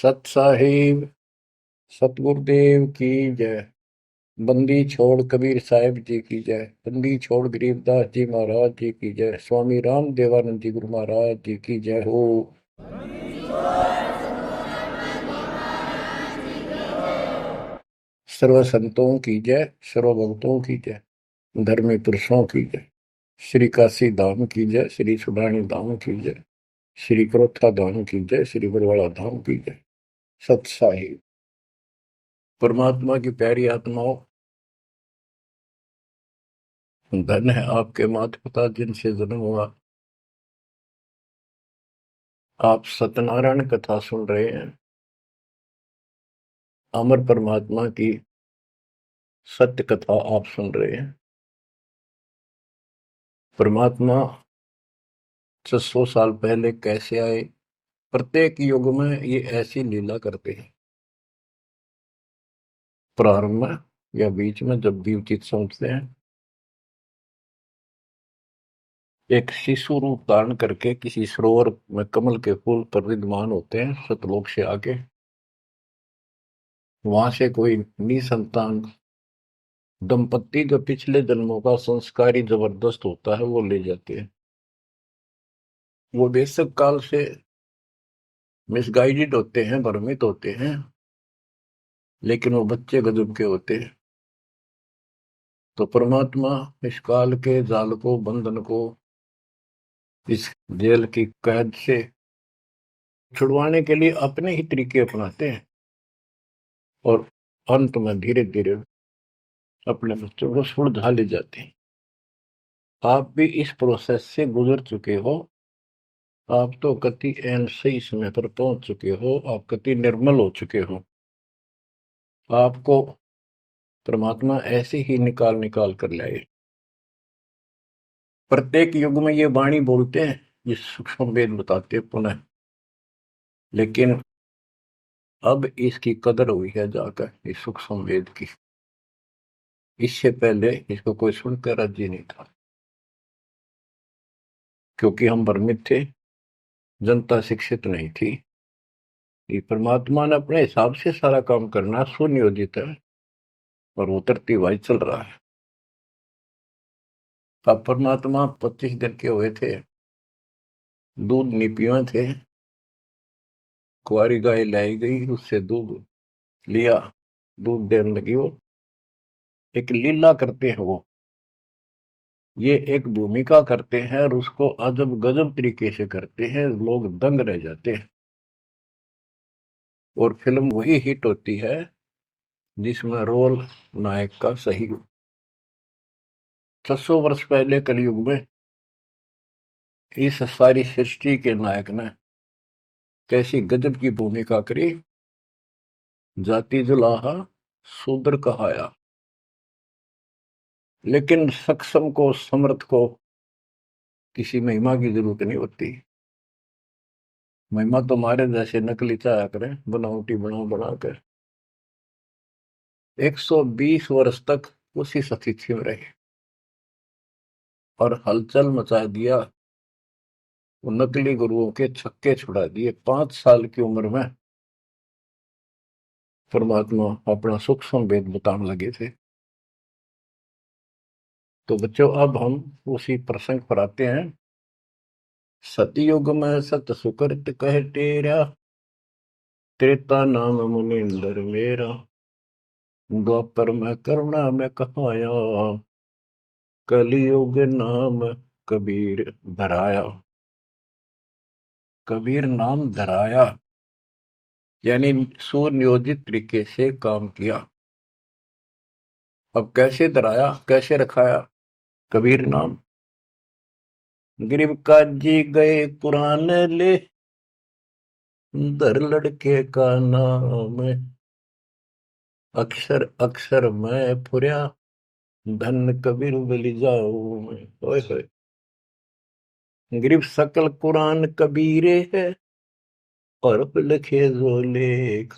सत साहिब सतगुरुदेव की जय। बंदी छोड़ कबीर साहिब जी की जय। बंदी छोड़ गरीबदास जी महाराज जी की जय। स्वामी राम देवानंद जी गुरु महाराज जी की जय हो। सर्व संतों की जय, सर्व भक्तों की जय, धर्मी पुरुषों की जय। श्री काशी धाम की जय, श्री सुडानी धाम की जय, श्री क्रोथा धाम की जय, श्री बरवाड़ा धाम की जय। सत साहिब परमात्मा की प्यारी आत्माओं, धन है आपके माता पिता जिनसे जन्म हुआ। आप सत्यनारायण कथा सुन रहे हैं। अमर परमात्मा की सत्य कथा आप सुन रहे हैं। परमात्मा 600 साल पहले कैसे आए, प्रत्येक युग में ये ऐसी लीला करते हैं। प्रारंभ में या बीच में जब भी उचित समझते हैं, एक शिशु रूप धारण करके किसी सरोवर में कमल के फूल पर विद्यमान होते हैं सतलोक से आके। वहां से कोई निसंतान दंपत्ति जो पिछले जन्मों का संस्कारी जबरदस्त होता है वो ले जाते हैं। वो बेशक काल से मिसगाइडेड होते हैं, भ्रमित होते हैं, लेकिन वो बच्चे गजब के होते हैं। तो परमात्मा इस काल के जाल को, बंधन को, इस जेल की कैद से छुड़वाने के लिए अपने ही तरीके अपनाते हैं और अंत में धीरे धीरे अपने बच्चों को सुलझा ले जाते हैं। आप भी इस प्रोसेस से गुजर चुके हो। आप तो कति एन सही समय पर पहुंच चुके हो। आप कति निर्मल हो चुके हो। आपको परमात्मा ऐसे ही निकाल निकाल कर लाए। प्रत्येक युग में ये वाणी बोलते हैं, ये सूक्ष्म वेद बताते पुनः, लेकिन अब इसकी कदर हुई है जाकर इस सूक्ष्म वेद की। इससे पहले इसको कोई सुनकर राजी नहीं था, क्योंकि हम भ्रमित थे, जनता शिक्षित नहीं थी। ये परमात्मा ने अपने हिसाब से सारा काम करना सुनियोजित है और उतरती हुआ चल रहा है। अब परमात्मा 25 दिन के हुए थे, दूध नहीं पिए थे। कुंवारी गाय लाई गई, उससे दूध लिया, दूध देने लगी। वो एक लीला करते हैं, वो ये एक भूमिका करते हैं और उसको अजब गजब तरीके से करते हैं, लोग दंग रह जाते हैं। और फिल्म वही हिट होती है जिसमें रोल नायक का सही हो। 600 वर्ष पहले कलयुग में इस सारी सृष्टि के नायक ने कैसी गजब की भूमिका करी। जाति जुलाहा शूद्र कहाया, लेकिन सक्षम को, समर्थ को किसी महिमा की जरूरत नहीं होती। महिमा तो हमारे जैसे नकली चाया करें, बनावटी बनाकर 120 वर्ष तक उसी स्थिति में रहे और हलचल मचा दिया। वो नकली गुरुओं के छक्के छुड़ा दिए। 5 साल की उम्र में परमात्मा अपना सूक्ष्म वेद बताने लगे थे। तो बच्चों, अब हम उसी प्रसंग पर आते हैं। सतयुग में सत सुकृत कह टेरा, त्रेता नाम मुनिंदर मेरा, द्वापर में करुणा में कहाया, कलयुग नाम कबीर धराया। कबीर नाम धराया यानी सुनियोजित तरीके से काम किया। अब कैसे धराया, कैसे रखाया कबीर नाम? गरीब काजी गए कुरान ले, दर लड़के का नाम, अक्षर अक्षर मैं फुर्या, धन कबीर बलि जाऊं मैं। ओए होए, गरीब सकल कुरान कबीरे है, और लिखे जो लेख,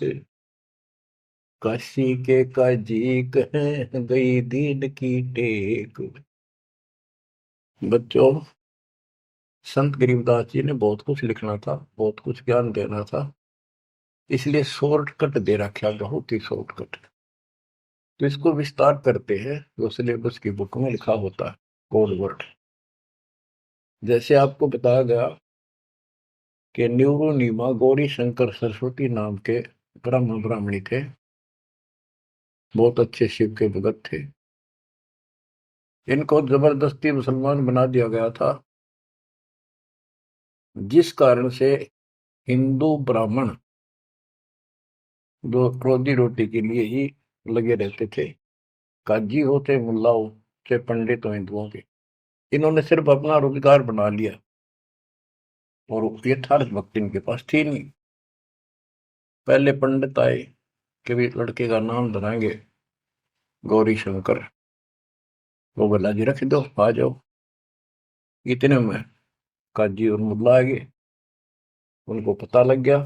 काशी के काजी कहें गई दीन की टेक। बच्चों, संत गरीबदास जी ने बहुत कुछ लिखना था, बहुत कुछ ज्ञान देना था, इसलिए शॉर्टकट दे रखा, बहुत ही शॉर्टकट। तो इसको विस्तार करते हैं जो सिलेबस की बुक में लिखा होता है, कोड वर्ड। जैसे आपको बताया गया कि न्यूरोनीमा गौरी शंकर सरस्वती नाम के ब्राह्मणी थे, बहुत अच्छे शिव के भगत थे। इनको जबरदस्ती मुसलमान बना दिया गया था, जिस कारण से हिंदू ब्राह्मण जो रोजी रोटी के लिए ही लगे रहते थे, काजी हो चाहे मुल्ला हो चाहे पंडित हो हिंदुओं के, इन्होंने सिर्फ अपना रोजगार बना लिया और यथार्थ भक्ति इनके पास थी नहीं। पहले पंडित आए कि भी लड़के का नाम धराएंगे गौरी शंकर, वो बोला जी रख दो, आ जाओ। इतने में काजी और मुल्ला आ गए, उनको पता लग गया,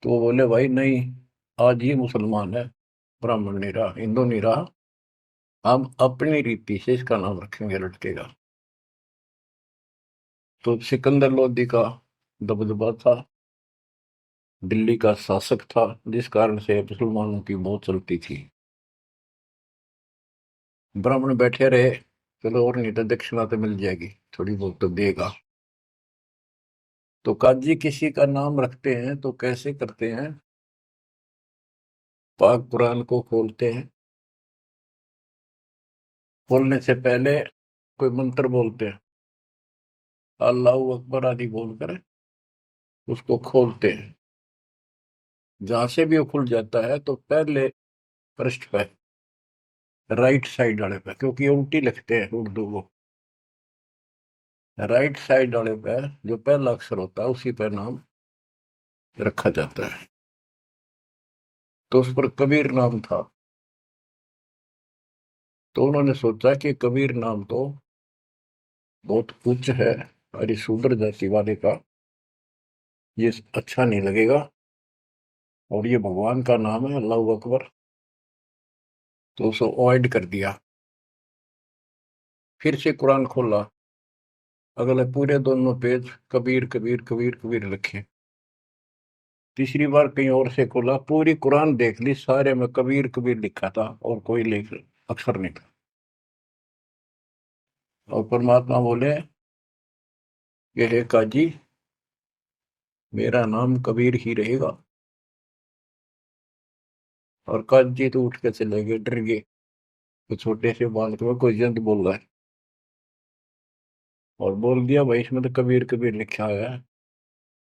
तो वो बोले भाई नहीं, आज ही मुसलमान है, ब्राह्मण नहीं रहा, हिंदू नहीं रहा, हम अपनी रीति से इसका नाम रखेंगे लड़के का। तो सिकंदर लोदी का दबदबा था, दिल्ली का शासक था, जिस कारण से मुसलमानों की बहुत चलती थी। ब्राह्मण बैठे रहे, चलो और नहीं तो दक्षिणा तो मिल जाएगी, थोड़ी बहुत तो देगा। तो काजी किसी का नाम रखते हैं तो कैसे करते हैं, पाक कुरान को खोलते हैं, खोलने से पहले कोई मंत्र बोलते हैं, अल्लाह अकबर आदि बोलकर उसको खोलते हैं। जहां से भी वो खुल जाता है तो पहले पृष्ठ पे, राइट साइड वाले पे, क्योंकि उल्टी लिखते हैं उर्दू को, राइट साइड वाले पे जो पहला अक्षर होता है उसी पर नाम रखा जाता है। तो उस पर कबीर नाम था। तो उन्होंने सोचा कि कबीर नाम तो बहुत उच्च है और इस शूद्र जाति वाले का ये अच्छा नहीं लगेगा, और ये भगवान का नाम है अल्लाह अकबर, तो उसे अवॉइड कर दिया। फिर से कुरान खोला, अगले पूरे दोनों पेज कबीर कबीर कबीर कबीर लिखे। तीसरी बार कहीं और से खोला, पूरी कुरान देख ली, सारे में कबीर कबीर लिखा था और कोई लेख अक्षर नहीं था। और परमात्मा बोले ये है काजी, मेरा नाम कबीर ही रहेगा। और काजी तो उठ के चले गए, डर गए, तो छोटे से बालक में कोई जंत बोल रहा है, और बोल दिया भाई इसमें तो कबीर कबीर लिखा है,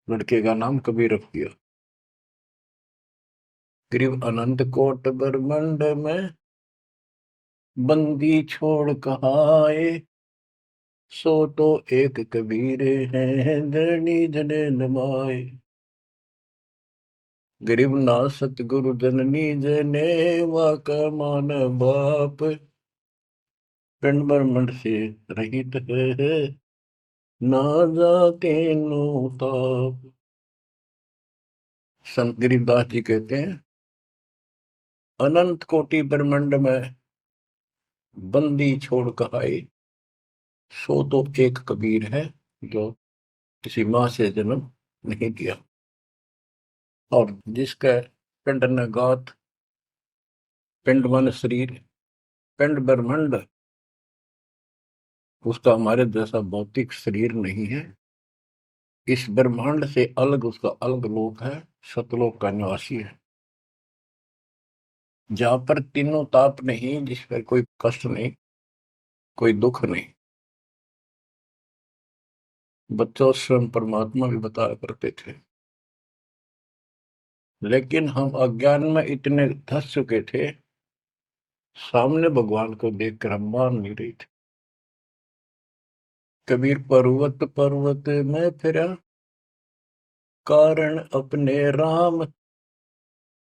लड़के का नाम कबीर रख दिया। करीब अनंत कोट ब्रह्मंड में बंदी छोड़ कहाए, सो तो एक कबीर है धरणी जने नमाए। गरीब ना सतगुरु जननी जने वाका मान बाप, पिंड ब्रह्मंड से रहित है ना जाके नो ताप। संत गरीबदास जी कहते हैं अनंत कोटि ब्रह्मंड में बंदी छोड़ कहाए, सो तो एक कबीर है जो किसी माँ से जन्म नहीं किया। और जिसका पिंड न गात, पिंड मन शरीर, पिंड ब्रह्मंड, उसका हमारे जैसा भौतिक शरीर नहीं है, इस ब्रह्मांड से अलग उसका अलग लोक है, सतलोक का निवासी है, जहां पर तीनों ताप नहीं, जिस पर कोई कष्ट नहीं, कोई दुख नहीं। बच्चों स्वयं परमात्मा भी बताया करते थे, लेकिन हम अज्ञान में इतने धस चुके थे, सामने भगवान को देखकर हम मान नहीं रहे थे। कबीर पर्वत पर्वत में फिरा, कारण अपने राम,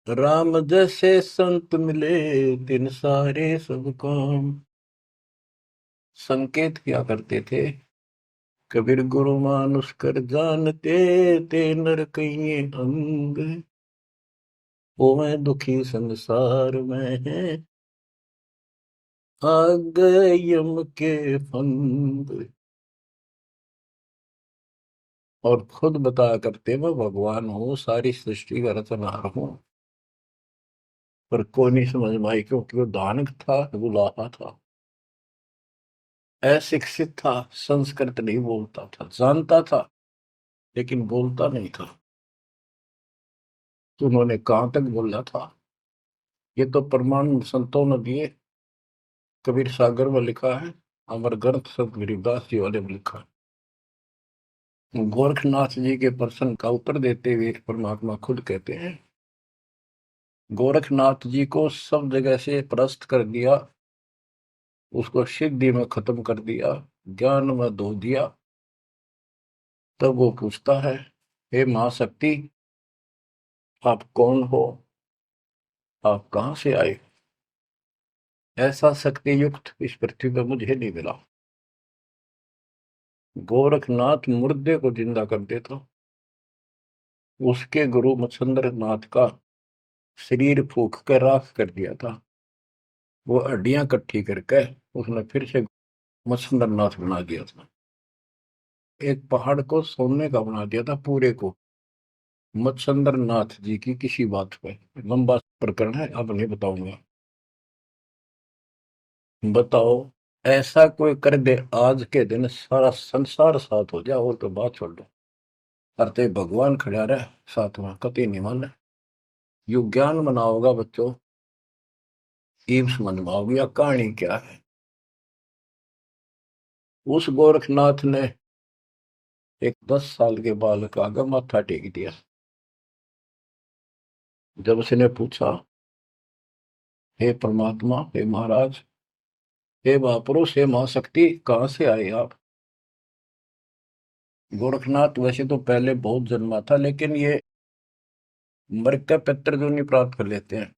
राम जैसे संत मिले तिन सारे सब काम। संकेत किया करते थे, कबीर गुरु मानुष कर जानते, ते नर कहिए अंग, वो मैं दुखी संसार में है, आ गए यम के फंद। और खुद बताया करते मैं भगवान हूँ, सारी सृष्टि का रचनहार हूँ। पर कोई नहीं समझ में आई, क्योंकि वो धानक था, बुलाहा था, अशिक्षित था, संस्कृत नहीं बोलता था, जानता था लेकिन बोलता नहीं था। तो उन्होंने कहां तक बोला था? ये तो प्रमाण संतों ने दिए। कबीर सागर में लिखा है, अमर ग्रंथ संत गरीबदास जी वाले में लिखा है। गोरखनाथ जी के प्रश्न का उत्तर देते हुए परमात्मा खुद कहते हैं, गोरखनाथ जी को सब जगह से परास्त कर दिया, उसको सिद्धि में खत्म कर दिया, ज्ञान में धो दिया। तब वो पूछता है, हे महाशक्ति, आप कौन हो? आप कहां से आए? ऐसा शक्ति युक्त इस पृथ्वी पर मुझे नहीं मिला। गोरखनाथ मुर्दे को जिंदा कर देता। उसके गुरु मच्छिंद्र नाथ का शरीर फूक कर राख कर दिया था। वो हड्डियां इकट्ठी करके उसने फिर से मच्छिंद्र नाथ बना दिया था। एक पहाड़ को सोने का बना दिया था पूरे को, मच्छिंद्र नाथ जी की किसी बात पे। लंबा प्रकरण है, अब नहीं बताऊंगा। बताओ, ऐसा कोई कर दे आज के दिन सारा संसार साथ हो जाए, और तो बात छोड़ दो। अरे भगवान खड़ा रहे साथ में, कति नहीं माने। यु ज्ञान बनाओगा बच्चों, ईब समझ में आओगी या कहानी क्या है। उस गोरखनाथ ने एक 10 साल के बालक का आगे माथा टेक दिया। जब उसने पूछा, हे परमात्मा, हे महाराज, हे महापुरुष, हे महाशक्ति, कहाँ से आए आप? गोरखनाथ वैसे तो पहले बहुत जन्मा था, लेकिन ये मृग का पितृ जो नहीं प्राप्त कर लेते हैं,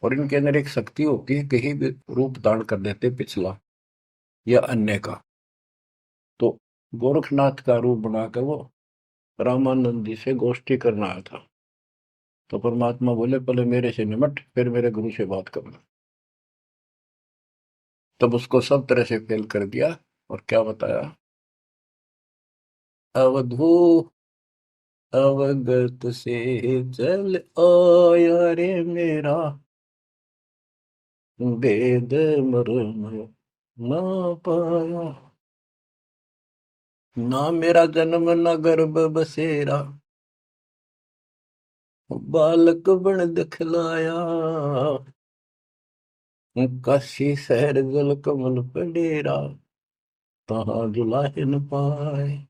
और इनके अंदर एक शक्ति होती है, कहीं भी रूप धारण कर लेते पिछला या अन्य का। तो गोरखनाथ का रूप बनाकर वो रामानंद जी से गोष्ठी करना आया था। तो परमात्मा बोले, पहले मेरे से निमट, फिर मेरे गुरु से बात करना। तब उसको सब तरह से फेल कर दिया, और क्या बताया, अवधू अवगत से चल आया रे मेरा, वेद मर्म ना पाया। ना मेरा जन्म न गर्भ बसेरा, बालक बन दिखलाया। काशी शहर जल कमल पडेरा, तहाँ जुलाहे न पाए।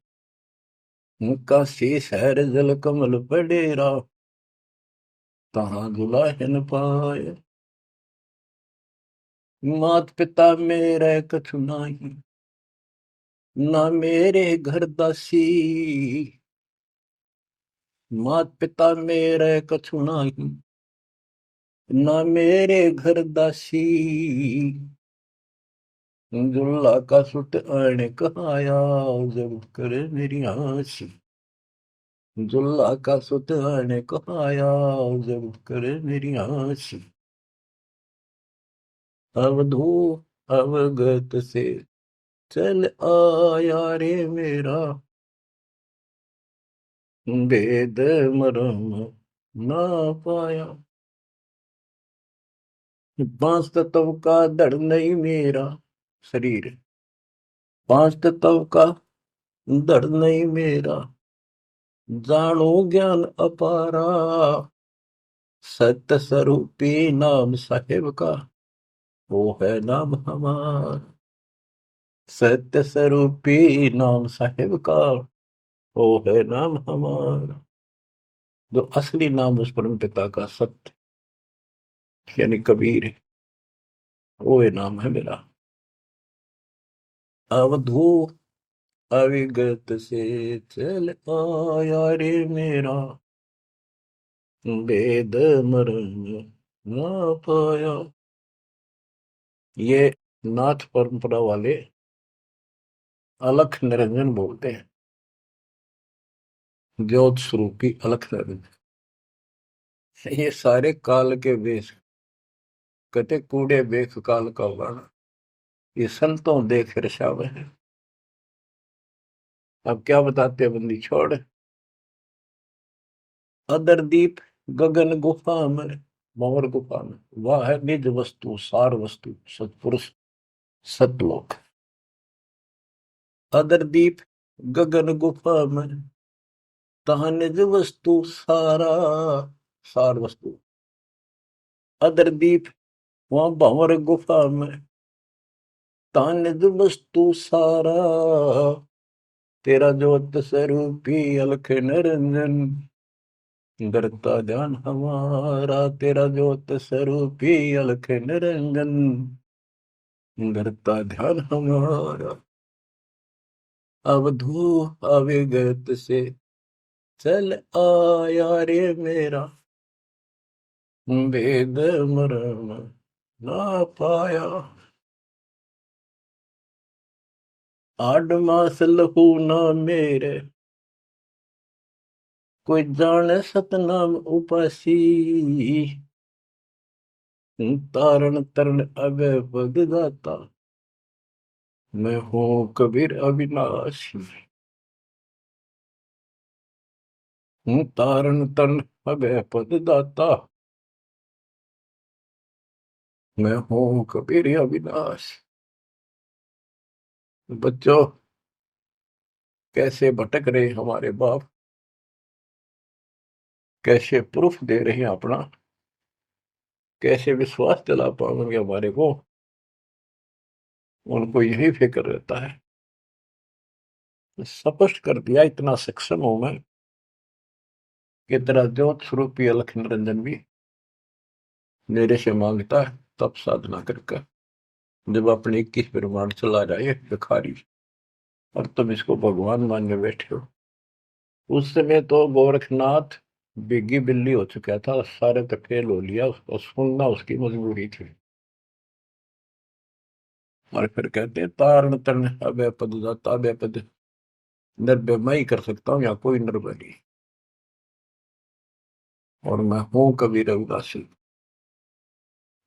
काशी शहर जल कमल पडेरा, तहाँ जुलाहे न पाए। मात पिता मेरे कछु नाही, ना मेरे घर दासी। मात पिता मेरे कछु नाही, ना मेरे घर दासी। दुल्ला का सुत आने कहाया, जब करे मेरी आसी। दुल्ला का सुत आने कहाया, जब करे मेरी आसी। अवधू अवगत से चल आया रे मेरा, वेद मरम ना पाया। पांच तत्व का धड़ नहीं मेरा शरीर, पांच तत्व का धड़ नहीं मेरा। जानो ज्ञान अपारा, सत्य स्वरूपी नाम साहेब का, वो है नाम हमारा। सत्य स्वरूपी नाम साहेब का, वो है नाम हमारा। जो असली नाम उस परम पिता का सत्य यानी कबीर है, वो ये नाम है मेरा। अवधू अविगत से चल आया रे मेरा, वेद मरण ना पाया। ये नाथ परंपरा वाले अलख निरंजन बोलते हैं, ज्योत स्वरूपी अलख निरंजन। ये सारे काल के वेश, कहते कूड़े बेख काल का वर्ण, ये संतों देख रशाव है। अब क्या बताते हैं बंदी छोड़। अदर दीप गगन गुफा में, भंवर गुफा में, वह है निज वस्तु सार वस्तु सतपुरुष सतलोक। अदर दीप गगन गुफा में, तहाँ निज वस्तु सारा, सार वस्तु। अदर दीप वहां भंवर गुफा में, तहाँ निज वस्तु सारा। तेरा ज्योत स्वरूपी अलख निरंजन, करता ध्यान हमारा। तेरा ज्योत स्वरूपी अलख निरंजन, करता ध्यान हमारा। अवधू अविगत से चल आया रे मेरा, वेद मरण ना पाया। आठ मास लहू ना मेरे, कोई जाने सतनाम उपासी। तारण तरण अभय पद दाता, मैं हूँ कबीर अविनाशी। हूँ तारण तरण अभय पद दाता, मैं हूँ कबीर अविनाशी। बच्चों, कैसे भटक रहे हमारे बाप, कैसे प्रूफ दे रहे हैं अपना, कैसे विश्वास दिला पाएंगे हमारे को। उनको यही फिक्र रहता है। स्पष्ट कर दिया, इतना सक्षम हूं मैं कि तेरा ज्योत स्वरूपी अलख निरंजन भी मेरे से मांगता है तब साधना करके। जब अपने 21 ब्रह्मांड चला जाए भिखारी, और तुम इसको भगवान मानने बैठे हो। उस समय तो गोरखनाथ बिग्गी बिल्ली हो चुका था, सारे तो फेल हो लिया, उसको सुनना उसकी मजबूरी थी। और फिर कहते हैं तारण तरण अभय पद दाता, अभय पद निर्भय मैं ही कर सकता हूँ, या कोई निर्भय नहीं। और मैं हूं कबीर रविदासी।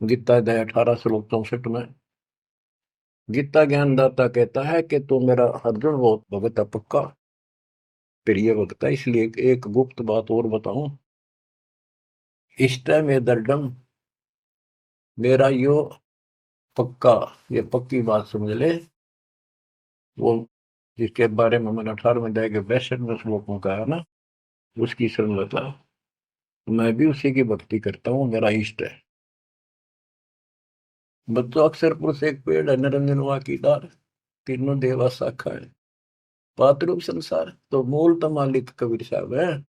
गीता अध्याय 18 श्लोक 64 में गीता ज्ञानदाता कहता है कि तू मेरा अर्जुन बहुत भगत है पक्का, प्रिय भक्त है। इसलिए एक गुप्त बात और बताऊं, इष्ट में दर्डम, मेरा यो पक्का, ये पक्की बात समझ ले। वो जिसके बारे में मैंने 18वें अध्याय के 62वें श्लोक में कहा ना, उसकी शरण बता। मैं भी उसी की भक्ति करता हूँ, मेरा इष्ट है। बच्चों, अक्षर पुरुष एक पेड़ है, निरंजन वाकीदार, तीनों देवा शाखा है, पातरूप संसार। तो मूल तो मालिक कबीर साहब है,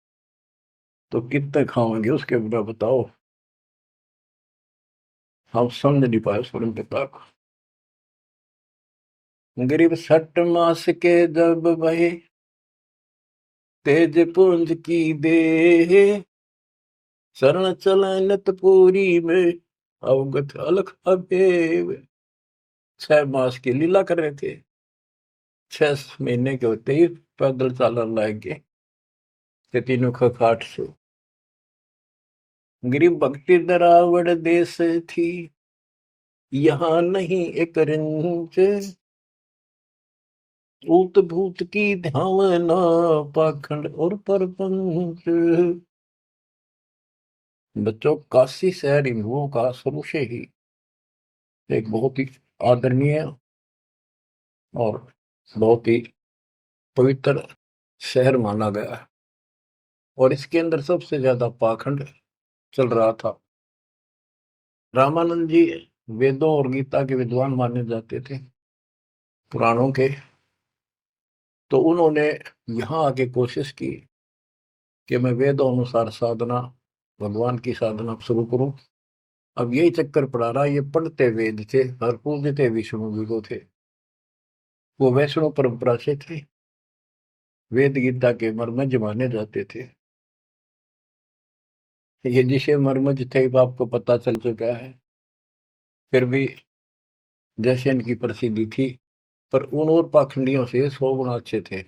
तो कितने खाओगे उसके बिना बताओ। हम समझ नहीं पाए स्वयं पिता को। गरीब 60 मास के जब बहे, तेज पुंज की दे, शरण चलनत पूरी में, अवगत अलख अबेव। 6 मास की लीला कर रहे थे, 6 महीने के होते ही पैदल चालन लग गए ते तीनों खखाट से। गरीब भक्ति दरावड़ देश थी, यहाँ नहीं एक रिंच, ऊत भूत की ध्यावना, पाखंड और परपंच। बच्चों, काशी शहर हिंदुओं का शुरू से ही एक बहुत ही आदरणीय और बहुत ही पवित्र शहर माना गया है। और इसके अंदर सबसे ज्यादा पाखंड चल रहा था। रामानंद जी वेदों और गीता के विद्वान माने जाते थे, पुराणों के। तो उन्होंने यहाँ आके कोशिश की कि मैं वेदों अनुसार साधना, भगवान की साधना शुरू करूं। अब यही चक्कर पड़ा रहा, ये पढ़ते वेद थे और पूजते विष्णु जी को थे। वो वैष्णव परंपरा से थे, वेद गीता के मर्मज्ञ माने जाते थे। ये जिसे मर्मज्ञ थे आपको पता चल चुका है। फिर भी जैसे इनकी प्रसिद्धि थी, पर उन और पाखंडियों से 100 गुना अच्छे थे।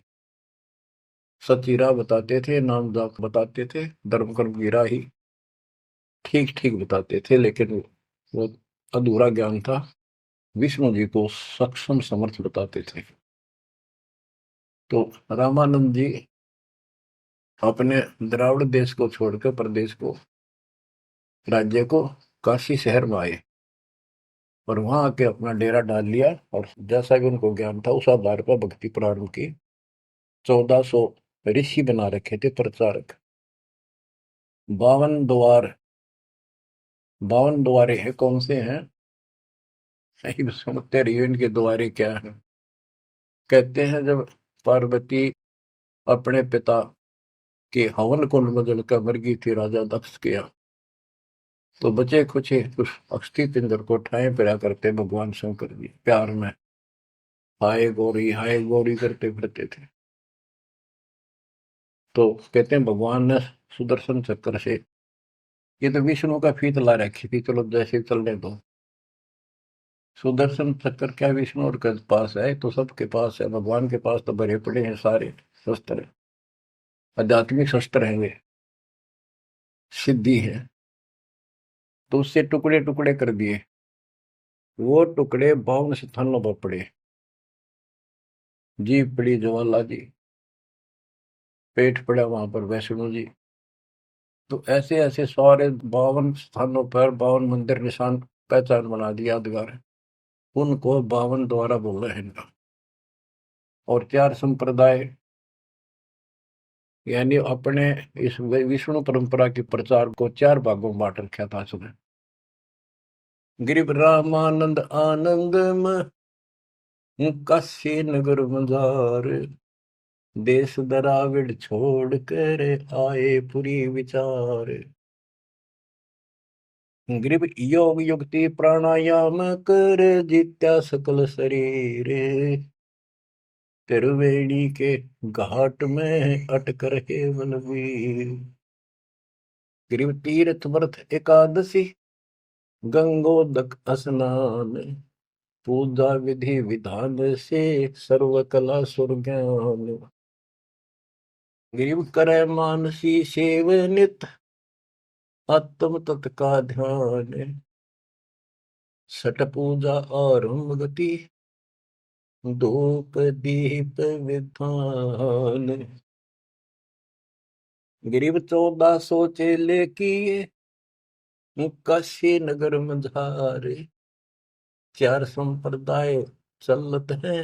सच्ची राह बताते थे, नाम जाप बताते थे, धर्म कर्म की राह ही ठीक ठीक बताते थे। लेकिन वो अधूरा ज्ञान था, विष्णु जी को सक्षम समर्थ बताते थे। तो रामानंद जी अपने द्राविड़ देश को छोड़कर प्रदेश को, राज्य को, काशी शहर में आए और वहां आके अपना डेरा डाल लिया। और जैसा कि उनको ज्ञान था उस आधार पर भक्ति प्रारंभ की। 1400 ऋषि बना रखे थे प्रचारक। 52 द्वार, 52 द्वारे हैं, कौन से हैं सही समझते रहिए इनके द्वारे क्या है। कहते हैं जब पार्वती अपने पिता के हवन कुंड में जलकर मर गई थी राजा दक्ष के यहाँ, तो बचे कुछ उस अस्थि पिंजर को ठाए पिरा करते भगवान शंकर जी प्यार में हाय गौरी करते फिरते थे। तो कहते हैं भगवान ने सुदर्शन चक्र से, ये तो विष्णु का फीत ला रखी थी, चलो जैसे चलने दो। सुदर्शन चक्र क्या विष्णु और के पास है, तो सबके पास है। भगवान के पास तो भरे पड़े हैं सारे शस्त्र, आध्यात्मिक शस्त्र हैं वे, सिद्धि है। तो उससे टुकड़े टुकड़े कर दिए। वो टुकड़े 52 स्थानों पर पड़े। जीभ पड़ी ज्वाला जी, पेट पड़ा वहां पर वैष्णो जी। तो ऐसे ऐसे सारे 52 स्थानों पर 52 मंदिर निशान पहचान बना दिया यादगार। उनको 52 द्वारा बोला है इनका। और 4 संप्रदाय, यानी अपने इस विष्णु परंपरा के प्रचार को 4 भागों में बांट रखा था उसने। गिरिव रामानंद आनंद काशी नगर मजार, देश दराविड छोड़ कर आए पुरी विचार। ग्रीब योग युक्ति प्राणायाम कर जित्या सकल शरीर, त्रिवेणी के घाट में अटक रहे बलवीर। ग्रीब तीर्थ व्रत एकादशी, गंगोदक स्नान, पूजा विधि विधान से सर्व कला सुर ज्ञान। ग्रीब करे मानसी सेव नित, आत्म तत् का ध्यान, सट पूजा आरंभ गति, धूप दीप विधान। गरीब 1400 चेले किए, काशी नगर मझारे, 4 संप्रदाय चलत हैं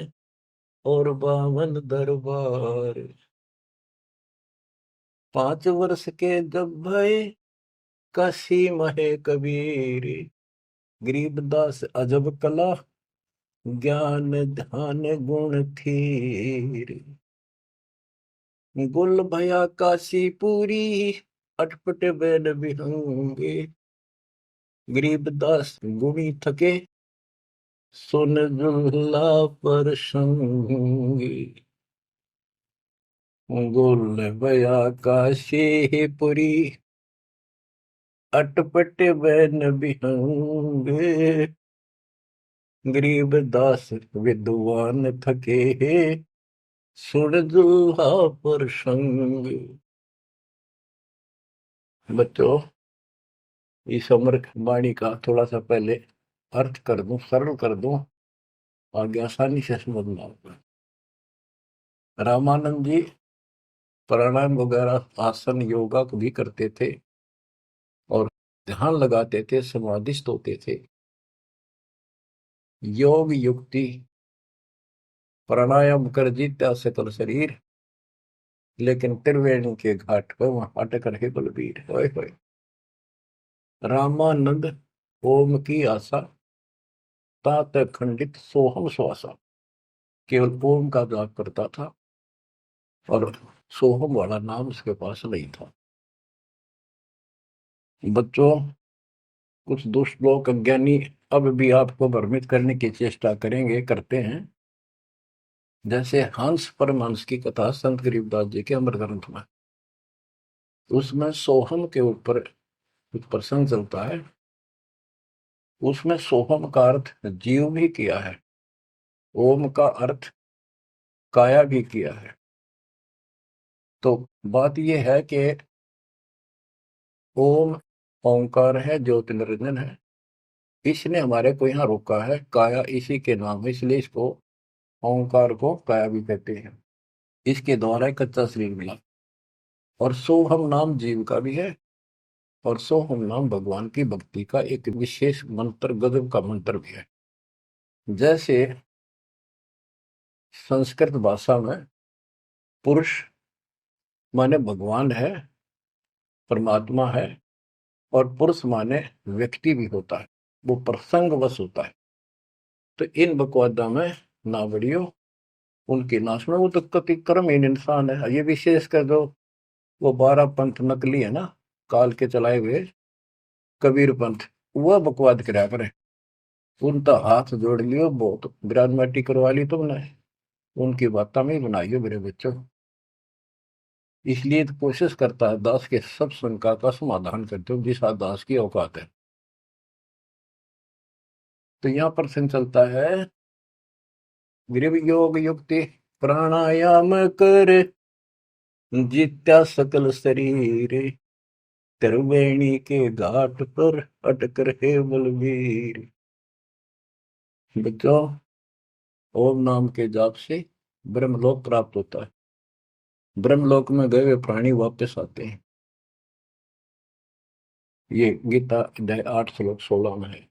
और 52 दरबार। 5 वर्ष के जब भय काशी महे कबीर, गरीबदास अजब कला ज्ञान ध्यान गुण थीर। गुल भया काशी पूरी, अटपट बैन विहंगे, गरीबदास गुणी थके सुन जुल्ला पर संगे। गुल भया काशी पुरी, अटपट बैन विहंगे, गरीबदास विद्वान थके सुन जुल्हा पर संग। बच्चों, इस अमर वाणी का थोड़ा सा पहले अर्थ कर दूं, सरल कर दूं, आगे आसानी से समझना होगा। रामानंद जी प्राणायाम वगैरह आसन योगा को भी करते थे और ध्यान लगाते थे, समाधिस्थ होते थे। योग युक्ति प्राणायाम कर जीत्या सकल शरीर, लेकिन त्रिवेणी के घाट पर वहां अटक रहे बलबीर। होए होए। रामानंद ओम की आशा, तात खंडित सोहम श्वासा, केवल ओम का जाप करता था और सोहम वाला नाम उसके पास नहीं था। बच्चों, कुछ दुष्ट लोग अज्ञानी अब भी आपको भ्रमित करने की चेष्टा करेंगे, करते हैं। जैसे हंस परमहंस की कथा संत गरीबदास जी के अमर ग्रंथ में, उसमें सोहम के ऊपर कुछ प्रसंग चलता है। उसमें सोहम का अर्थ जीव भी किया है, ओम का अर्थ काया भी किया है। तो बात यह है कि ओम ओंकार है, ज्योति निरंजन है। इसने हमारे को यहाँ रोका है, काया इसी के नाम है, इसलिए इसको ओंकार को काया भी कहते हैं। इसके द्वारा एक कच्चा शरीर मिला। और सोहम नाम जीव का भी है, और सोहम नाम भगवान की भक्ति का एक विशेष मंत्र, गजब का मंत्र भी है। जैसे संस्कृत भाषा में पुरुष माने भगवान है, परमात्मा है, और पुरुष माने व्यक्ति भी होता है, वो प्रसंगवश होता है। तो इन बकवादा में ना बढ़ियो, उनकी ना सुनो, वो तो कति कर्महीन इंसान है। ये विशेष कर दो, वो 12 पंथ नकली है ना, काल के चलाए हुए कबीर पंथ, वह बकवाद करा करे। उनका हाथ जोड़ लियो, बहुत विराजमाटी करवा ली तुमने, उनकी बातें में बनाई हो मेरे बच्चों। इसलिए तो कोशिश करता है दास के सब शंका का समाधान करते हो, जिस दास की औकात है। तो यहाँ प्रश्न चलता है, गृह योग युक्ति प्राणायाम कर, जित्या सकल शरीर, त्रिवेणी के घाट पर अटक रहे बलवीर। बच्चों, ओम नाम के जाप से ब्रह्मलोक प्राप्त होता है। ब्रह्मलोक में गए हुए प्राणी वापस आते हैं। ये गीता अध्याय 8 श्लोक 16 में है।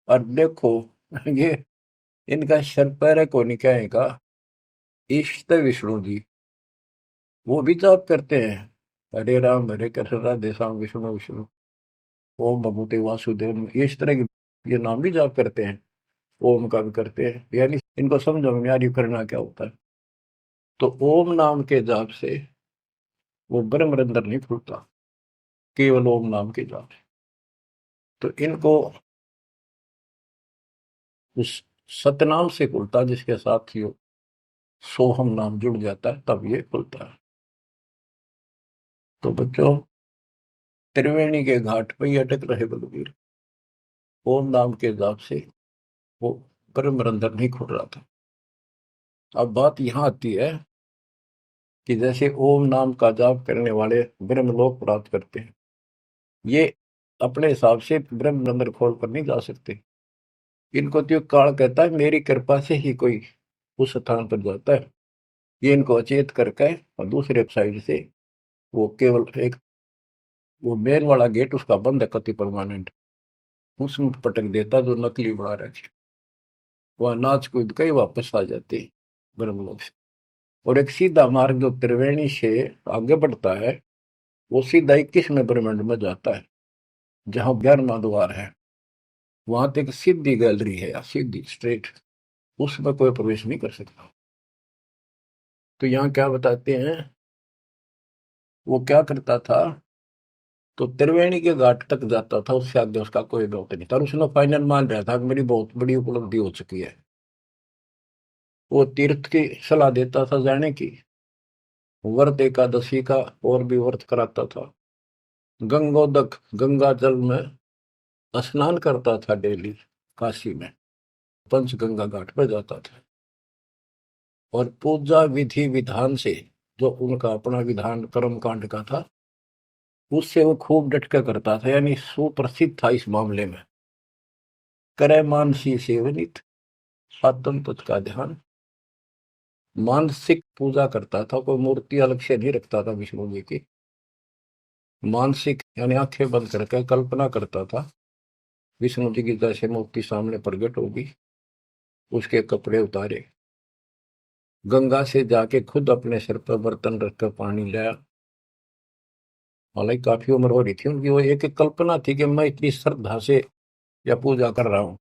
और देखो, ये इनका शर पैर को निकाय का इष्ट विष्णु जी, वो भी जाप करते हैं, हरे राम हरे कृष्ण राधे श्याम विष्णु विष्णु ओम भगवते वासुदेव, ये इस तरह की ये नाम भी जाप करते हैं, ओम का भी करते हैं। यानी इनको समझो में यार ये करना क्या होता है। तो ओम नाम के जाप से वो ब्रह्म रंध्र नहीं खुलता, केवल ओम नाम के जाप से। तो इनको उस सतनाम से खुलता, जिसके साथ ही सोहम नाम जुड़ जाता है, तब ये खुलता है। तो बच्चों, त्रिवेणी के घाट पर ही अटक रहे बलवीर, ओम नाम के जाप से वो ब्रह्म रंध्र नहीं खुल रहा था। अब बात यहां आती है कि जैसे ओम नाम का जाप करने वाले ब्रह्मलोक प्राप्त करते हैं, ये अपने हिसाब से ब्रह्म रंध्र खोल कर नहीं जा सकते। इनको तो काल कहता है मेरी कृपा से ही कोई उस स्थान पर जाता है। ये इनको अचेत करके और दूसरे साइड से वो केवल एक वो मेन वाला गेट उसका बंद है कति परमानेंट, उसमें पटक देता जो नकली बना रखे, वह नाच कूद के ही वापस आ जाते ब्रह्मलोक से। और एक सीधा मार्ग जो त्रिवेणी से आगे बढ़ता है, वो सीधा 21वें ब्रह्मांड में जाता है, जहां 11वां द्वार है। वहां तक सीधी गैलरी है, या सीधी स्ट्रेट, उसमें कोई प्रवेश नहीं कर सकता। तो यहाँ क्या बताते हैं, वो क्या करता था, तो त्रिवेणी के घाट तक जाता था, उससे आगे उसका कोई बहुत नहीं था। और उसने फाइनल मान रहा था कि मेरी बहुत बड़ी उपलब्धि हो चुकी है। वो तीर्थ की सलाह देता था जाने की, व्रत एकादशी का और भी व्रत कराता था, गंगोदक गंगा जल में स्नान करता था डेली, काशी में पंचगंगा घाट पर जाता था। और पूजा विधि विधान से, जो उनका अपना विधान कर्म कांड का था, उससे वो खूब डटका करता था, यानी सुप्रसिद्ध था इस मामले में। करे मानसी सेवनित आत्म तत् का ध्यान, मानसिक पूजा करता था, कोई मूर्ति अलग से नहीं रखता था विष्णु जी की। मानसिक यानी आंखें बंद करके कल्पना करता था विष्णु जी की जैसे मूर्ति सामने प्रकट होगी, उसके कपड़े उतारे, गंगा से जाके खुद अपने सिर पर बर्तन रखकर पानी लाया। हालांकि काफी उम्र हो रही थी उनकी, वो एक कल्पना थी कि मैं इतनी श्रद्धा से या पूजा कर रहा हूँ।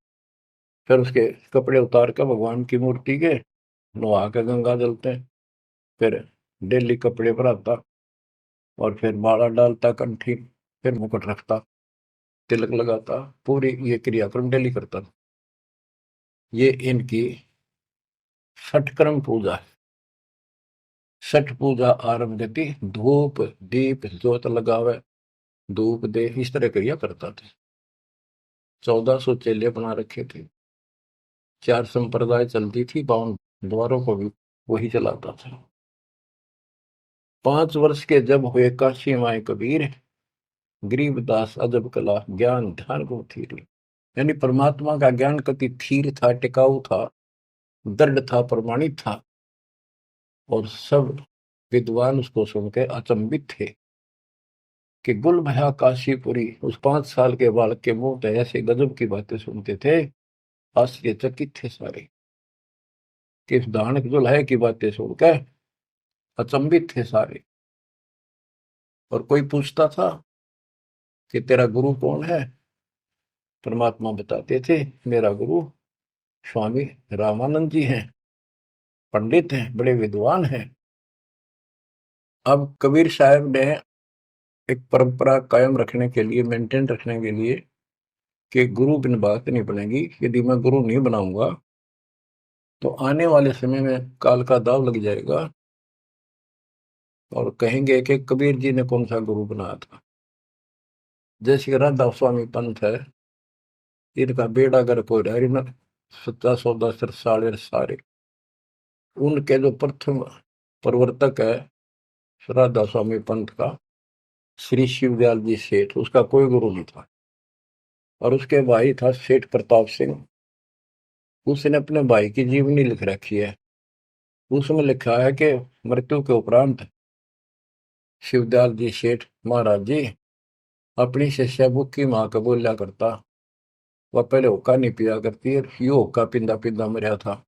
फिर उसके कपड़े उतार कर भगवान की मूर्ति के नहा के गंगा जलते हैं, फिर डेली कपड़े पर आता, और फिर माला डालता कंठी, फिर मुकुट रखता, तिलक लगाता, पूरी ये क्रियाक्रम डेली करता। ये इनकी छठ क्रम पूजा है। छठ पूजा आरंभ गति धूप दीप ज्योत लगावे, धूप दे, इस तरह क्रिया करता था। 1400 चेले बना रखे थे, 4 संप्रदाय चलती थी, 52 द्वारों को भी वही चलाता था। 5 वर्ष के जब हुए काशी माए कबीर, गरीबदास अजब कला ज्ञान ध्यान को थीर। यानी परमात्मा का ज्ञान कति थीर था, टिकाऊ था, दृढ़ था, प्रमाणित था। और सब विद्वान उसको सुन के अचंभित थे कि गुल भया काशीपुरी। उस 5 साल के बालक के मुंह से ऐसे गजब की बातें सुनते थे, आश्चर्यचकित थे सारे कि इस दानक दुल्हे की बातें सुनकर अचंभित थे सारे। और कोई पूछता था कि तेरा गुरु कौन है? परमात्मा बताते थे, मेरा गुरु स्वामी रामानंद जी हैं, पंडित हैं, बड़े विद्वान हैं। अब कबीर साहब ने एक परंपरा कायम रखने के लिए, मेंटेन रखने के लिए, कि गुरु बिन बात नहीं बनेगी, यदि मैं गुरु नहीं बनाऊंगा तो आने वाले समय में काल का दाव लग जाएगा और कहेंगे कि कबीर जी ने कौन सा गुरु बनाया था। जैसे राधा स्वामी पंथ है, इनका बेड़ा गर्क हो रहा है, सच्चा सौदा सिर साड़े सारे। उनके जो प्रथम प्रवर्तक है राधा स्वामी पंथ का, श्री शिवदयाल जी सेठ, उसका कोई गुरु नहीं था। और उसके भाई था सेठ प्रताप सिंह, उसने अपने भाई की जीवनी लिख रखी है। उसमें लिखा है कि मृत्यु के उपरांत शिवदयाल जी सेठ महाराज जी अपनी शिष्या बुक्की माँ का बोलिया करता, वह पहले हुक्का नहीं पिया करती है, यो हुक्का पिंदा पिंदा मरिया था।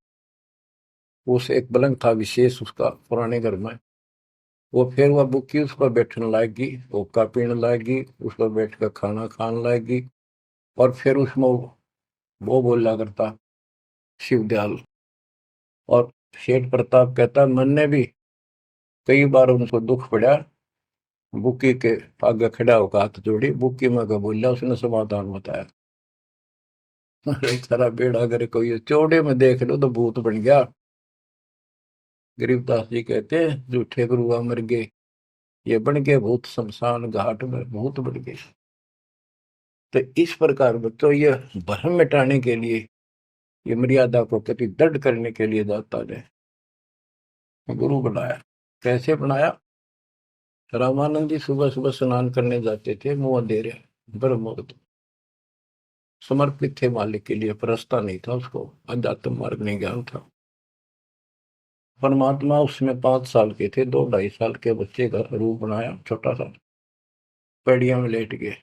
उस एक पलंग था विशेष उसका पुराने घर में, वो फिर वह बुक्की उस पर बैठने लाएगी, हुक्का पीने लाएगी, उस पर बैठ कर खाना खाने लाएगी। और फिर उसमें वो बोला करता शिवदयाल। और सेठ प्रताप कहता, मन ने भी कई बार उनको दुख पड़ा, बुक्की के आगे खड़ा होकर हाथ जोड़ी, बुक्की में का बोलिया, उसने समाधान बताया। अरे सारा बेड़ा अगर कोई चौड़े में देख लो तो भूत बन गया। गरीबदास जी कहते हैं, झूठे गुरुआ मर गए, ये बन गए भूत, शमशान घाट में भूत बन गए। तो इस प्रकार बच्चों, ये भ्रम मिटाने के लिए, ये मर्यादा को कति दृढ़ करने के लिए दाता ने गुरु बनाया। कैसे बनाया? रामानंद जी सुबह सुबह स्नान करने जाते थे, मुंह अंधेरे, ब्रह्म मुहूर्त, समर्पित थे मालिक के लिए, परस्ता नहीं था उसको, अध्यात्म मार्ग नहीं ज्ञान था। परमात्मा उसमें 5 साल के थे, 2 ढाई साल के बच्चे का रूप बनाया, छोटा सा, पेड़िया में लेट गए।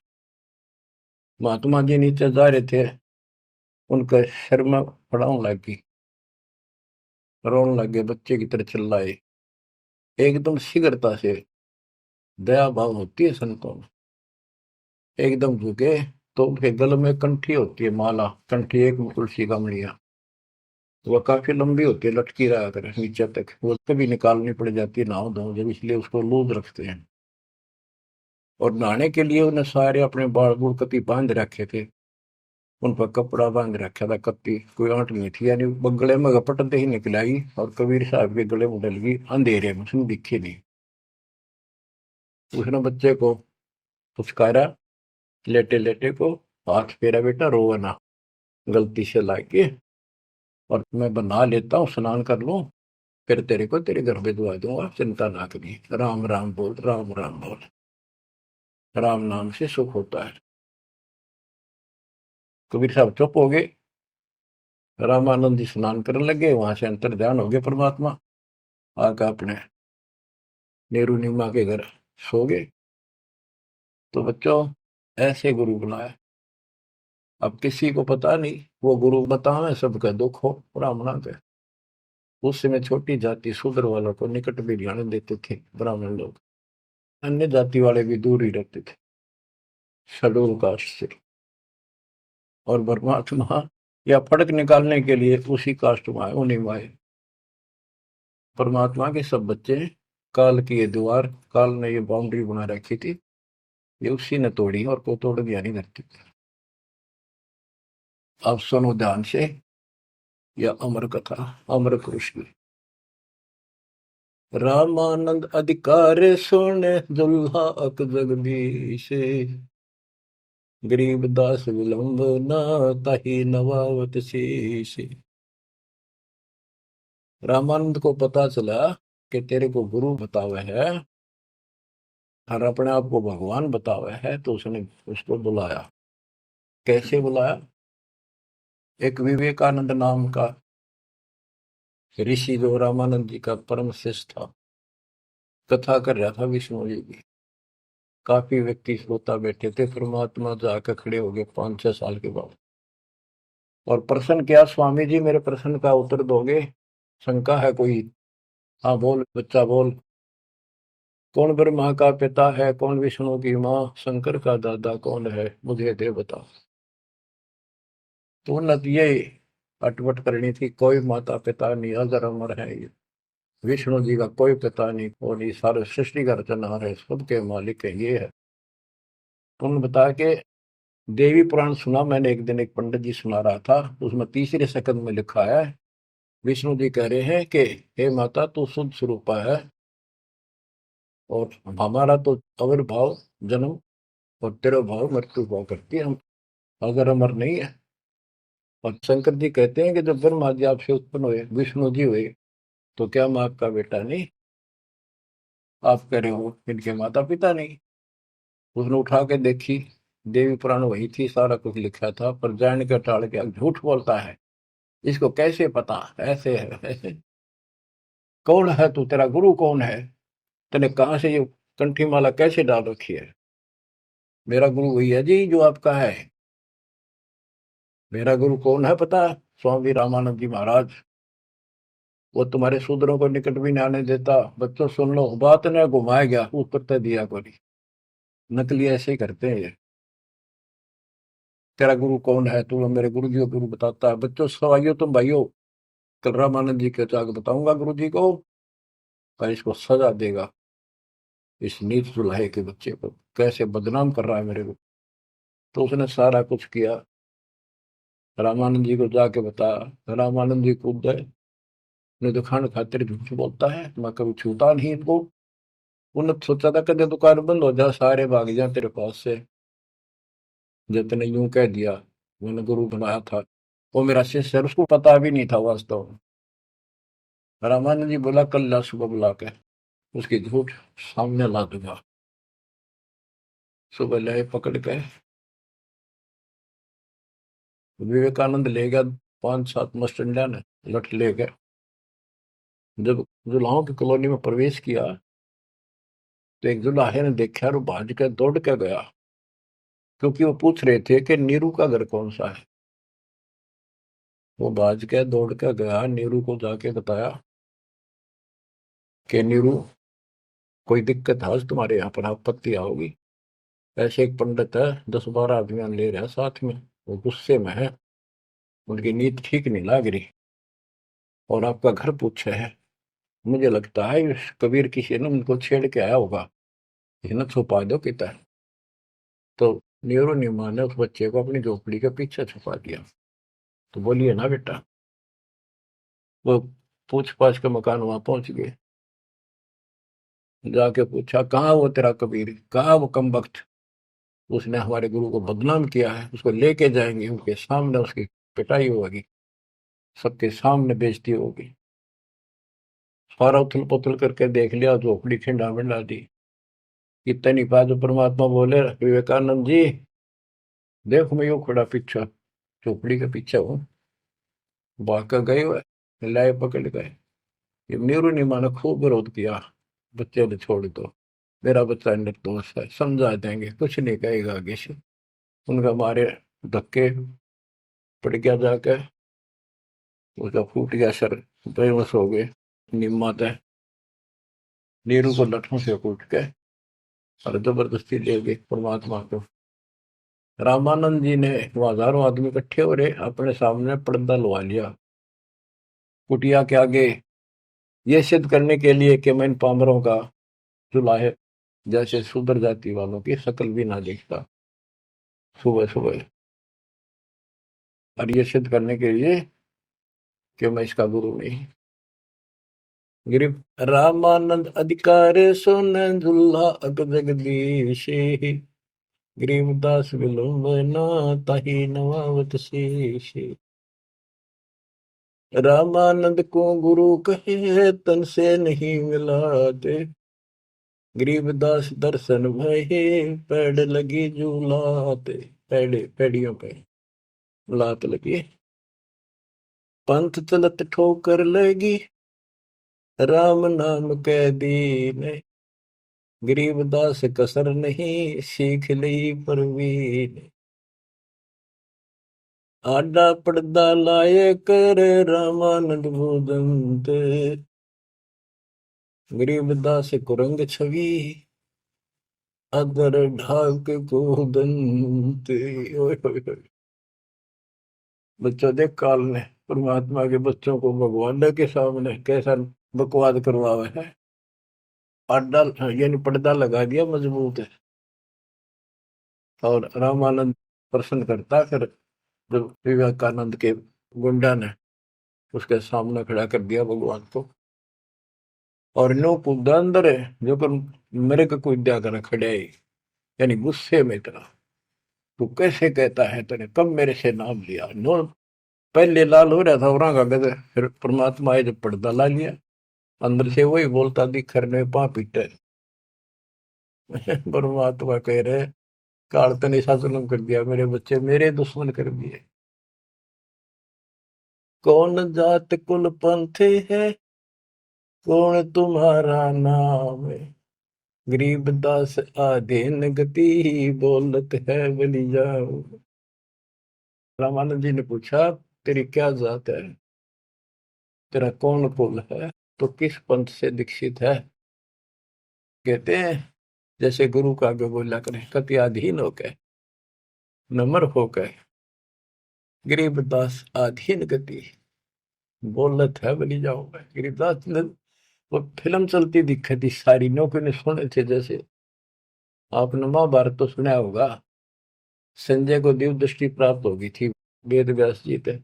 महात्मा जी नीचे जा रहे थे, उनका सिर में पड़ाव लगी, रोने लगे, बच्चे की तरह चिल्लाए, एकदम शीघ्रता से। दया भाव होती है संतों में। एकदम झुके तो उनके गले में कंठी होती है, माला कंठी, एक में तुलसी का मणिया, वह काफी लंबी होती है, लटकी रहा करे नीचे तक, वो कभी निकालनी पड़ जाती है नहाओ धो जब, इसलिए उसको लूज रखते हैं। और नहाने के लिए उन्हें सारे अपने बाल बूढ़ कति बांध रखे थे, उन पर कपड़ा बांध रखा था, कत्ती कोई आंट नहीं थी, यानी गले में घपटते ही निकलाई और कबीर साहब के गले में डल गई अंधेरे में, उसने दिखे नहीं। उसने बच्चे को पुचकारा, लेटे लेटे को, हाथ फेरा, बेटा रोवा ना, गलती से लाके, और मैं बना लेता हूँ, स्नान कर लूँ, फिर तेरे को तेरे घर भिजवा दूंगा, चिंता ना करिए, राम राम बोल, राम राम बोल, राम नाम से सुख होता है। कबीर साहब चुप हो गए। रामानंद जी स्नान करने लगे, वहां से अंतर ध्यान हो गए परमात्मा, आकर अपने नेहरू नीमा के घर सो गए। तो बच्चों, ऐसे गुरु बुलाए। अब किसी को पता नहीं, वो गुरु बतावे सबका दुख हो, ब्राह्मणा के। उस समय छोटी जाति शूद्र वालों को निकट भी जाने देते थे ब्राह्मण लोग, अन्य जाति वाले भी दूर ही रहते थे शेड्यूल कास्ट से। और परमात्मा या फर्क निकालने के लिए उसी कास्ट में आए, उन्हीं में आए। परमात्मा के सब बच्चे, काल की ये दीवार, काल ने ये बाउंड्री बना रखी थी, ये उसी ने तोड़ी और को तोड़ दिया नहीं धरती। अब सुनो ध्यान से, या अमर कथा, अमर पुरुष की। रामानंद अधिकार सुन, दुल्हा अक जगदीश, गरीब दास विलंब न, ताही नवावत शीश। रामानंद को पता चला कि तेरे को गुरु बतावे है और अपने आप को भगवान बतावे है, तो उसने उसको बुलाया। कैसे बुलाया? एक विवेकानंद नाम का ऋषि जो रामानंद जी का परम शिष्य था, कथा कर रहा था विष्णु जी की। काफी व्यक्ति श्रोता बैठे थे। परमात्मा जाकर खड़े हो गए 5-6 साल के बाद और प्रश्न किया, स्वामी जी मेरे प्रश्न का उत्तर दोगे? शंका है कोई? हाँ बोल बच्चा बोल। कौन ब्रह्मा का पिता है, कौन विष्णु की माँ, शंकर का दादा कौन है, मुझे दे बता। तो न ये अटपट करनी थी, कोई माता पिता नहीं, अजर अमर है ये। विष्णु जी का कोई पिता नहीं, और ये सारे सृष्टि का रचनहार है, सबके मालिक है, ये है। तुमने बताया कि देवी पुराण सुना मैंने एक दिन, एक पंडित जी सुना रहा था, उसमें तीसरे सकंद में लिखा है, विष्णु जी कह रहे हैं कि हे माता तू शुद्ध स्वरूपा है, और हमारा तो आविर्भाव जन्म और तेरा भाव मृत्यु भाव करती है, हम अगर अमर नहीं है। और शंकर जी कहते हैं कि जब ब्रह्मा जी आपसे उत्पन्न हुए, विष्णु जी हुए, तो क्या मैं आपका बेटा नहीं? आप कह रहे हो इनके माता पिता नहीं। उसने उठा के देखी, देवी पुराण वही थी, सारा कुछ लिखा था, पर जान के टाल के झूठ बोलता है, इसको कैसे पता, ऐसे है ऐसे। कौन है तू, तेरा गुरु कौन है, तूने कहाँ से ये कंठी माला कैसे डाल रखी है? मेरा गुरु वही है जी जो आपका है। मेरा गुरु कौन है पता है? स्वामी रामानंद जी महाराज। वो तुम्हारे शूद्रों को निकट भी नहीं आने देता। बच्चों सुन लो, बात ने घुमाया गया, उत्तर तो दिया कोई। नकली ऐसे ही करते हैं ये। तेरा गुरु कौन है, तू मेरे गुरु जी को गुरु बताता है। बच्चों सवाइयो तुम भाइयों, कल रामानंद जी के जाकर बताऊंगा गुरु जी को, पर इसको सजा देगा, इस नीच दुल्हे के बच्चे को कैसे बदनाम कर रहा है मेरे को। तो उसने सारा कुछ किया, रामानंद जी को जाके बताया। रामानंद जी कूद गए, ने तो खान खातिर झूठ बोलता है, मैं कभी छूता नहीं इनको। उन्होंने सोचा था कदे दुकान बंद हो जा, सारे भाग जा तेरे पास से। जितने यूं कह दिया, मैंने गुरु बनाया था, वो मेरा शिष्य है, उसको पता भी नहीं था वास्तव में। रामानंद जी बोला कल ला सुबह बुला के उसकी झूठ सामने ला दूंगा। सुबह ले पकड़ के विवेकानंद ले गया, 5-7 मस्टंडा ने लठ ले गए। जब जुलाहों की कॉलोनी में प्रवेश किया, तो एक जुलाहे ने देखा और भाज के दौड़ के गया, क्योंकि वो पूछ रहे थे कि नीरू का घर कौन सा है। वो भाज के दौड़ के गया, नीरू को जाके बताया कि नीरू कोई दिक्कत है आज तुम्हारे यहाँ पर, आपत्ति आओगी। ऐसे एक पंडित है, 10-12 अभियान ले रहा है साथ में, वो गुस्से में है, उनकी नीयत ठीक नहीं लग रही, और आपका घर पूछे है। मुझे लगता है इस कबीर किसी ने उनको छेड़ के आया होगा, इसने छुपा दो कितना। तो नीरू नीमा ने उस बच्चे को अपनी झोपड़ी के पीछे छुपा दिया। तो बोलिए ना बेटा, वो पूछ पाछ के मकान वहां पहुंच गए। जाके पूछा कहाँ वो तेरा कबीर, कहाँ वो कमबख्त, उसने हमारे गुरु को बदनाम किया है, उसको लेके जाएंगे, उनके सामने उसकी पिटाई होगी, सबके सामने बेइज्जती होगी। सारा उथल पुथल करके देख लिया, झोपड़ी खिंडा मिंडा दी। इतनी बात जो परमात्मा बोले, विवेकानंद जी देखो मैं यूं खड़ा पीछे, झोपड़ी के पीछे हूँ, भाग कर गए हुए, लाए पकड़ गए। ये नीरू नीमा ने खूब विरोध किया, बच्चे ने छोड़ दो, मेरा बच्चा निर्दोष है, समझा देंगे, कुछ नहीं कहेगा आगे से। उनका मारे धक्के पड़ गया जाके, उसका फूट गया सर, बेहोश हो गए। निम्मा तय नीरू को लठों से कूट के और जबरदस्ती ले गए परमात्मा को। रामानंद जी ने, वो हजारों आदमी इकट्ठे हो रहे, अपने सामने पर्दा लगा लिया कुटिया के आगे, ये सिद्ध करने के लिए कि मैं इन पामरों का जुलाहे जैसे शूद्र जाति वालों की शक्ल भी ना देखता। सुबह सुबह, और ये सिद्ध करने के लिए कि मैं इसका गुरु नहीं। गिरिव रामानंद अधिकार सुन दुल्हा अग जगदीश, गरीबदास विलंबना ताहि नवावत शीश। रामानंद को गुरु कहे तन से नहीं मिलाते, गरीबदास दर्शन भये पैड़ लगी झूलाते। पैड़े पैड़ियों पे लात लगी। पंथ चलत ठोकर लगी, राम नाम कै दीन। गरीबदास कसर नहीं, सीख ली परवीन। आडा पड़दा लाए कर, रामानंद भूदंत। गरीबदास कुरंग छवि, अदर ढाक को दंत। ओए ओए ओए। बच्चों देख काल ने परमात्मा के बच्चों को भगवान के सामने कैसा बकवाद करवावे है। आडा यानी पर्दा लगा दिया मजबूत है। और रामानंद प्रश्न करता, फिर जब विवेकानंद के गुंडा ने उसके सामने खड़ा कर दिया भगवान को, और नो कूदा अंदर है जो कर मेरे को कोई दिया कर खड़े ही, यानी गुस्से में इतना, तू कैसे कहता है, तूने कब मेरे से नाम लिया। नो पहले लाल हो रहा था और का गदे, फिर परमात्मा आए जब पर्दा ला लिया, अंदर से वही बोलता दिखर ने पा पीटे। परमात्मा कह रहे काल तने ऐसा जुल्म कर दिया, मेरे बच्चे मेरे दुश्मन कर दिए। कौन जात कुल पंथ है, कौन तुम्हारा नाम है। गरीबदास आधीन गति, बोलत है बलि जाओ। रामानंद जी ने पूछा तेरी क्या जात है, तेरा कौन कुल है, तो किस पंथ से दीक्षित है। कहते हैं जैसे गुरु का आगे बोला करें, कति अधीन होकर नम्र होकर, गरीबदास आधीन गति, बोलत है बलि जाओ। गरीबदास ने वो फिल्म चलती दिखी थी सारी, नौकरी ने सुने थे। जैसे आपने महाभारत तो सुना होगा, संजय को दिव्य दृष्टि प्राप्त होगी थी वेद व्यास जी थे,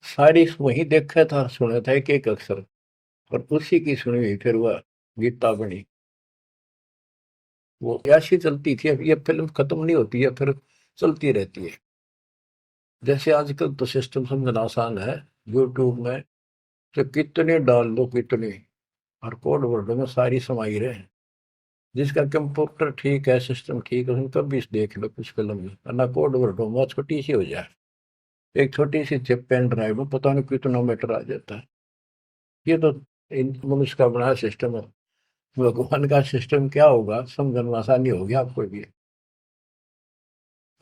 सारी वही देखा था सुना था एक एक अक्षर, और उसी की सुनी हुई फिर वह गीता बनी। वो ऐसी चलती थी, अब ये फिल्म खत्म नहीं होती है, फिर चलती रहती है। जैसे आजकल तो सिस्टम समझना आसान है, यूट्यूब में तो कितने डाल दो कितने, और कोड वर्ड में सारी समाई रहे। जिसका कंप्यूटर ठीक है, सिस्टम ठीक है, उसमें कभी देख लो कुछ फिल्म में, ना कोड वर्ड में छोटी सी हो जाए, एक छोटी सी चिप पेन ड्राइव में पता नहीं कितना मीटर आ जाता है। ये तो मनुष्य का बना सिस्टम है। भगवान का सिस्टम क्या होगा समझना आसानी होगी आपको भी।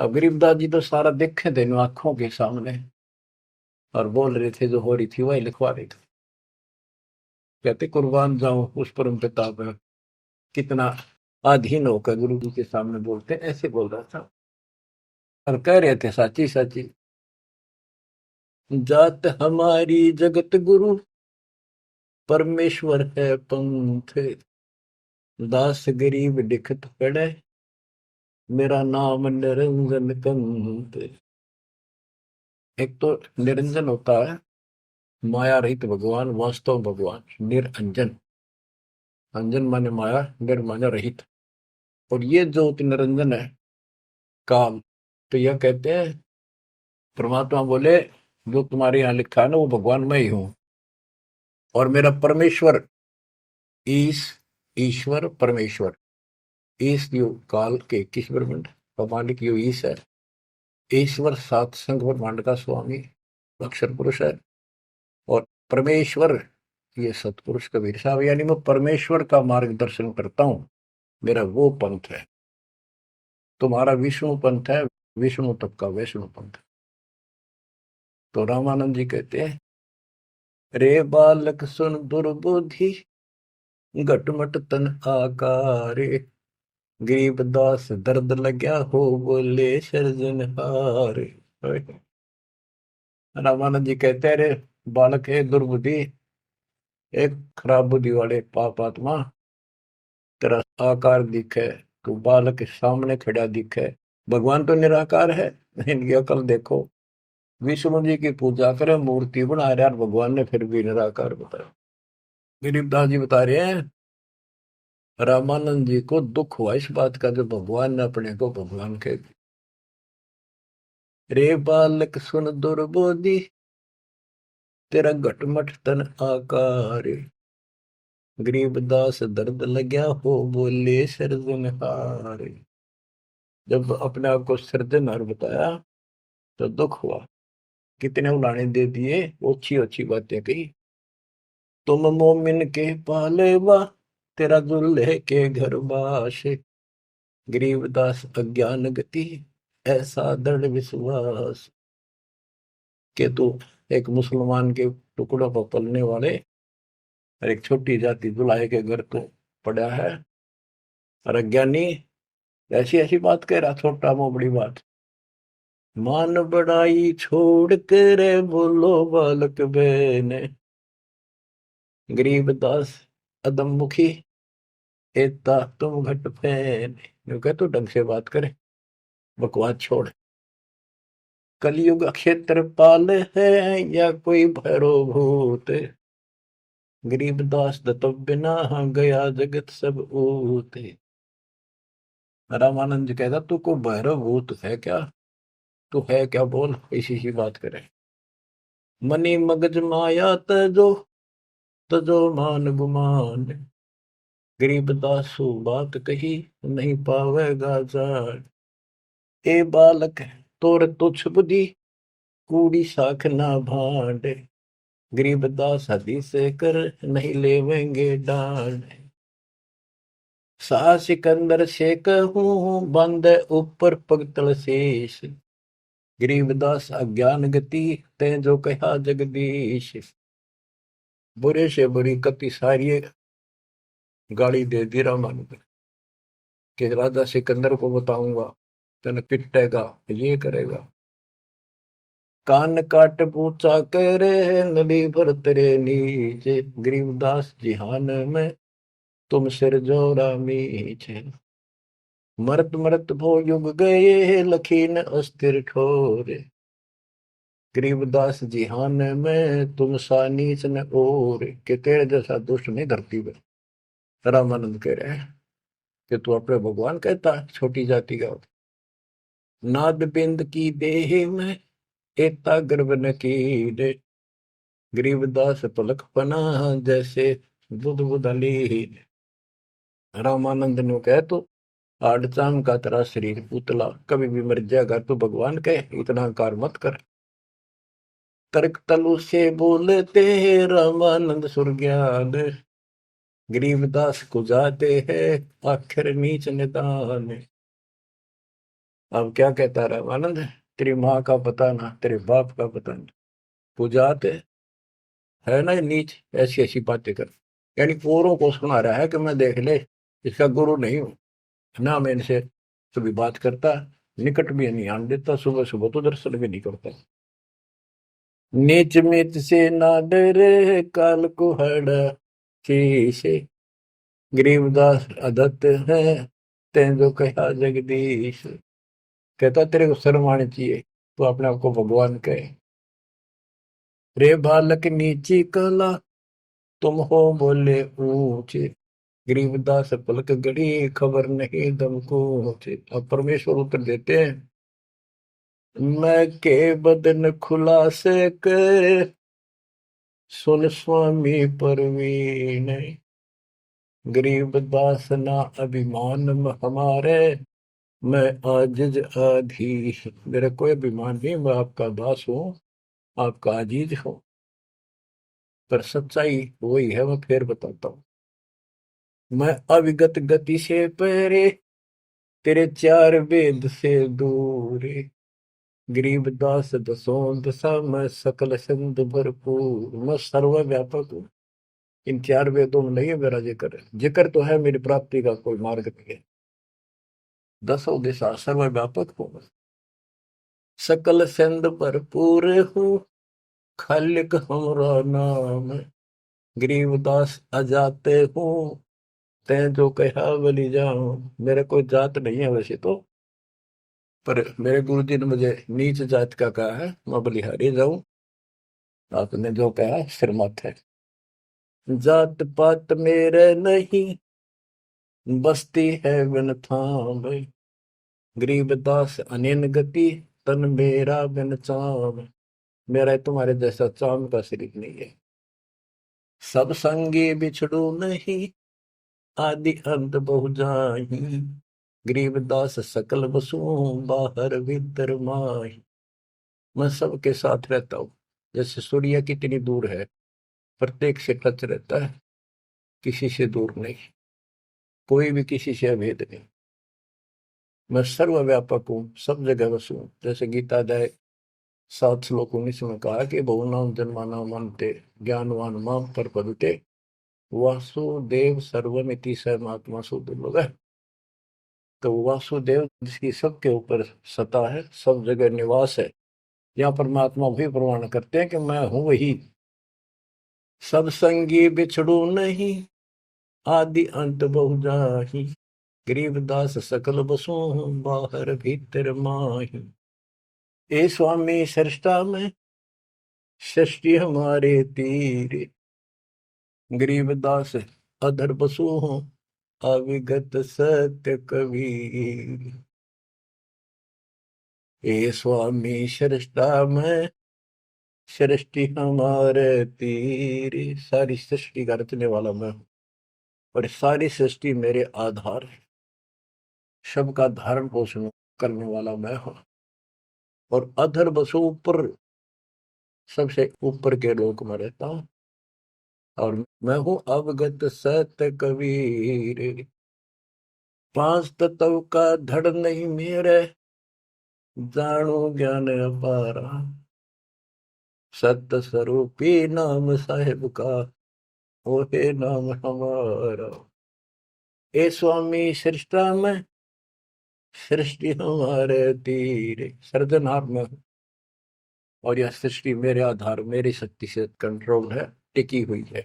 अब गरीबदास जी तो सारा देखे थे आंखों के सामने, और बोल रहे थे जो हो रही थी वही लिखवा रहे थे। कहते कुर्बान जाऊं उस परम पिता पर, कितना अधीन होकर गुरु जी के सामने बोलते, ऐसे बोल रहा था। और कह रहे थे साची साची, जात हमारी जगत गुरु, परमेश्वर है पंथ। दास गरीब दिखत पड़े, मेरा नाम निरंजन कंत। एक तो निरंजन होता है माया रहित भगवान, वास्तव भगवान निरंजन। अंजन माने माया, निर माने रहित। और ये जो निरंजन है काल, तो यह कहते हैं परमात्मा बोले जो तुम्हारे यहाँ लिखा है ना वो भगवान मैं ही हूं, और मेरा परमेश्वर ईश, ईश्वर परमेश्वर, ईश यो काल के 21 ब्रह्मांड का मालिक यो ईश है। ईश्वर सात संघ ब्रह्मांड का स्वामी अक्षर पुरुष है, और परमेश्वर ये सतपुरुष कबीर साहब, यानी मैं परमेश्वर का मार्गदर्शन करता हूं, मेरा वो पंथ है। तुम्हारा विष्णु पंथ है, विष्णु तक का वैष्णु पंथ। तो रामानंद जी कहते हैं, रे बालक सुन दुर्बुद्धि, घटमट तन आकारे। गरीबदास दर्द लग्या हो, बोले सृजनहार। रामानंद जी कहते हैं रे बालक है दुर्बुद्धि, एक खराब बुद्धि वाले पाप आत्मा, तेरा आकार दिखे, तू बालक के सामने खड़ा दिखे, भगवान तो निराकार है, इनकी अकल देखो। विष्णु जी की पूजा करे, मूर्ति बना रहे, और भगवान ने फिर भी निराकार बताया। गरीबदास जी बता रहे हैं रामानंद जी को दुख हुआ इस बात का, जो भगवान ने अपने को भगवान कह दिया। रे बालक सुन दुर्बोधि, तेरा घटमट तन आकार। गरीबदास दर्द लग्या हो, बोले सृजनहार। जब अपने आप को सृजनहार बताया तो दुख हुआ कितने उलाने दे दिए, अच्छी अच्छी बातें कही। तुम मोमिन के पालेवा, तेरा दुल्हे के घर बाश। गरीबदास अज्ञान गति, ऐसा दृढ़ विश्वास। कि तू एक मुसलमान के टुकड़ों पर पलने वाले और एक छोटी जाति दुल्हे के घर तो पड़ा है, और अज्ञानी ऐसी ऐसी बात कह रहा, छोटा मुंह बड़ी बात। मान बड़ाई छोड़ कर बोलो बालक बहने, गरीबदास अदम मुखी, एता तुम घट फैन। यूं कह तू ढंग से बात करे, बकवास छोड़। कलयुग क्षेत्रपाल है या कोई भैरव भूत, गरीबदास दत्तव्य ना गया जगत सब ऊत। रामानंद जी कहता तू को भैरव भूत है क्या, तू है क्या बोल, इसी सी बात करे। मनी मगज माया तजो, तजो मान गुमान, गरीबदासु बात कही नहीं पावेगा जान। ए बालक तोर तुच्छ बुद्धि, कूड़ी साख ना भांड, गरीबदास हदीस कर नहीं लेवेंगे डांड। सा सिकंदर से कहूं बंद ऊपर पगतल शेष, गरीबदास अज्ञान गति ते जो कहा जगदीश। बुरे से बुरी कति सारी गाली दे दी रामानुज कि राजा सिकंदर को बताऊंगा, तेन पिटेगा, ये करेगा। कान काट पूछा करे नदी भर तेरे नीचे, गरीबदास जिहान में तुम सिर जोरा मीचे। मरत मरत भो युग गए लखीन अस्थिर ठोरे, गरीबदास जिहान में तुम सा नीच न और। के तेरे जैसा दुष्ट नहीं धरती में। रामानंद कह रहे हैं कि तू अपने भगवान कहता छोटी जाति का। नाद बिंद की देह में एता गर्भ न कीरे, गरीबदास पलक पना जैसे बुध बुधली। रामानंद ने कह तो आड़चाम का तेरा शरीर पुतला, कभी भी मर जाएगा, तो भगवान कहे इतना अहंकार मत कर। तर्क तलु से बोलते हैं रामानंद सुरज्ञान, गरीबदास को जाते हैं आखिर नीच निदान। अब क्या कहता रामानंद, तेरी माँ का पता ना, तेरे बाप का पता ना, पुजाते है ना नीच, ऐसी ऐसी बातें कर। यानी औरों को सुना रहा है कि मैं देख ले इसका गुरु नहीं हूं ना, मैं इनसे कभी बात करता, निकट भी नहीं आने देता, सुबह सुबह तो दर्शन भी नहीं करता। नीच मित से ना डरे काल को हड़ा शीशे, गरीबदास अदत्त है तें जो कहा जगदीश। कहता तेरे को शर्म आनी चाहिए, तो अपने आप को भगवान कहे। रे बालक नीची कला तुम हो बोले ऊंचे, गरीबदास पलक गड़ी खबर नहीं दम को। अब परमेश्वर उत्तर देते हैं, मैं के बदन खुलासे कर सुन स्वामी परवीन, गरीबदास ना अभिमान हमारे, मैं आजिज आधी। मेरा कोई अभिमान नहीं, मैं आपका दास हूं, आपका आजीज हूं। पर सच्चाई वही है, मैं फिर बताता हूं। मैं अविगत गति से पहरे, तेरे चार वेद से दूर, गरीबदास दसों दशा मैं सकल सिंध भरपूर। मैं सर्वव्यापक हूँ, इन चार वेदों में नहीं है मेरा जिक्र, जिक्र तो है मेरी प्राप्ति का कोई मार्ग नहीं है। दसों दिशा सर्वव्यापक हूँ, सकल सिंध भरपूर हूँ, खालिक हमरा नाम, गरीबदास अजाते हूँ तै जो कहा बलि जाऊं। मेरे कोई जात नहीं है वैसे तो, पर मेरे गुरु जी ने मुझे नीच जात का कहा है, मैं बलिहारी जाऊं, आपने जो कहा सिर मत है। जात पात मेरे नहीं, बस्ती है बिन थाम, गरीबदास अनिन गति तन मेरा बिन चाम। मेरा तुम्हारे जैसा चाम का शरीर नहीं है। सब संगी बिछड़ू नहीं, आदि अंत बहु जाही, गरीबदास सकल बसु बाहर भीतर माही। मैं सबके साथ रहता हूँ। जैसे सूर्य कितनी दूर है, प्रत्येक से टच रहता है, किसी से दूर नहीं, कोई भी किसी से अभेद नहीं। मैं सर्वव्यापक हूँ, सब जगह वसु हूँ। जैसे गीता अध्याय 7 श्लोक 19 में कहा कि बहुनाम जन्माना मनते ज्ञानवान माम प्रपद्यते वासुदेव सर्वमिति सर्वात्मा सुदुर्लभ है। तो वासुदेव जिसकी सबके ऊपर सत्ता है, सब जगह निवास है, यहाँ परमात्मा भी प्रमाण करते हैं कि मैं हूं वही। सब संगी बिछड़ू नहीं, आदि अंत बहु जाहि, गरीबदास सकल बसु बाहर भीतर माही। ए स्वामी सृष्टा में सृष्टि हमारे तीर, गरीबदास अधर बसु हूँ अविगत सत्य कबीर। ए स्वामी सृष्टा में सृष्टि हमारे तीर, सारी सृष्टि का रचने वाला मैं हूँ और सारी सृष्टि मेरे आधार है, सबका धारण पोषण करने वाला मैं हूँ। और अधर बसु ऊपर, सबसे ऊपर के लोक में रहता हूँ। और मैं हूँ अवगत सत्य कबीर, पांच तत्व का धड़ नहीं मेरे, जानो ज्ञान अपारा, सत्य स्वरूपी नाम साहेब का, ओहे नाम हमारा। ए स्वामी सृष्टा में सृष्टि हमारे तीर, सर्जनहार में हूँ और यह सृष्टि मेरे आधार, मेरी शक्ति से कंट्रोल है, टिकी हुई है।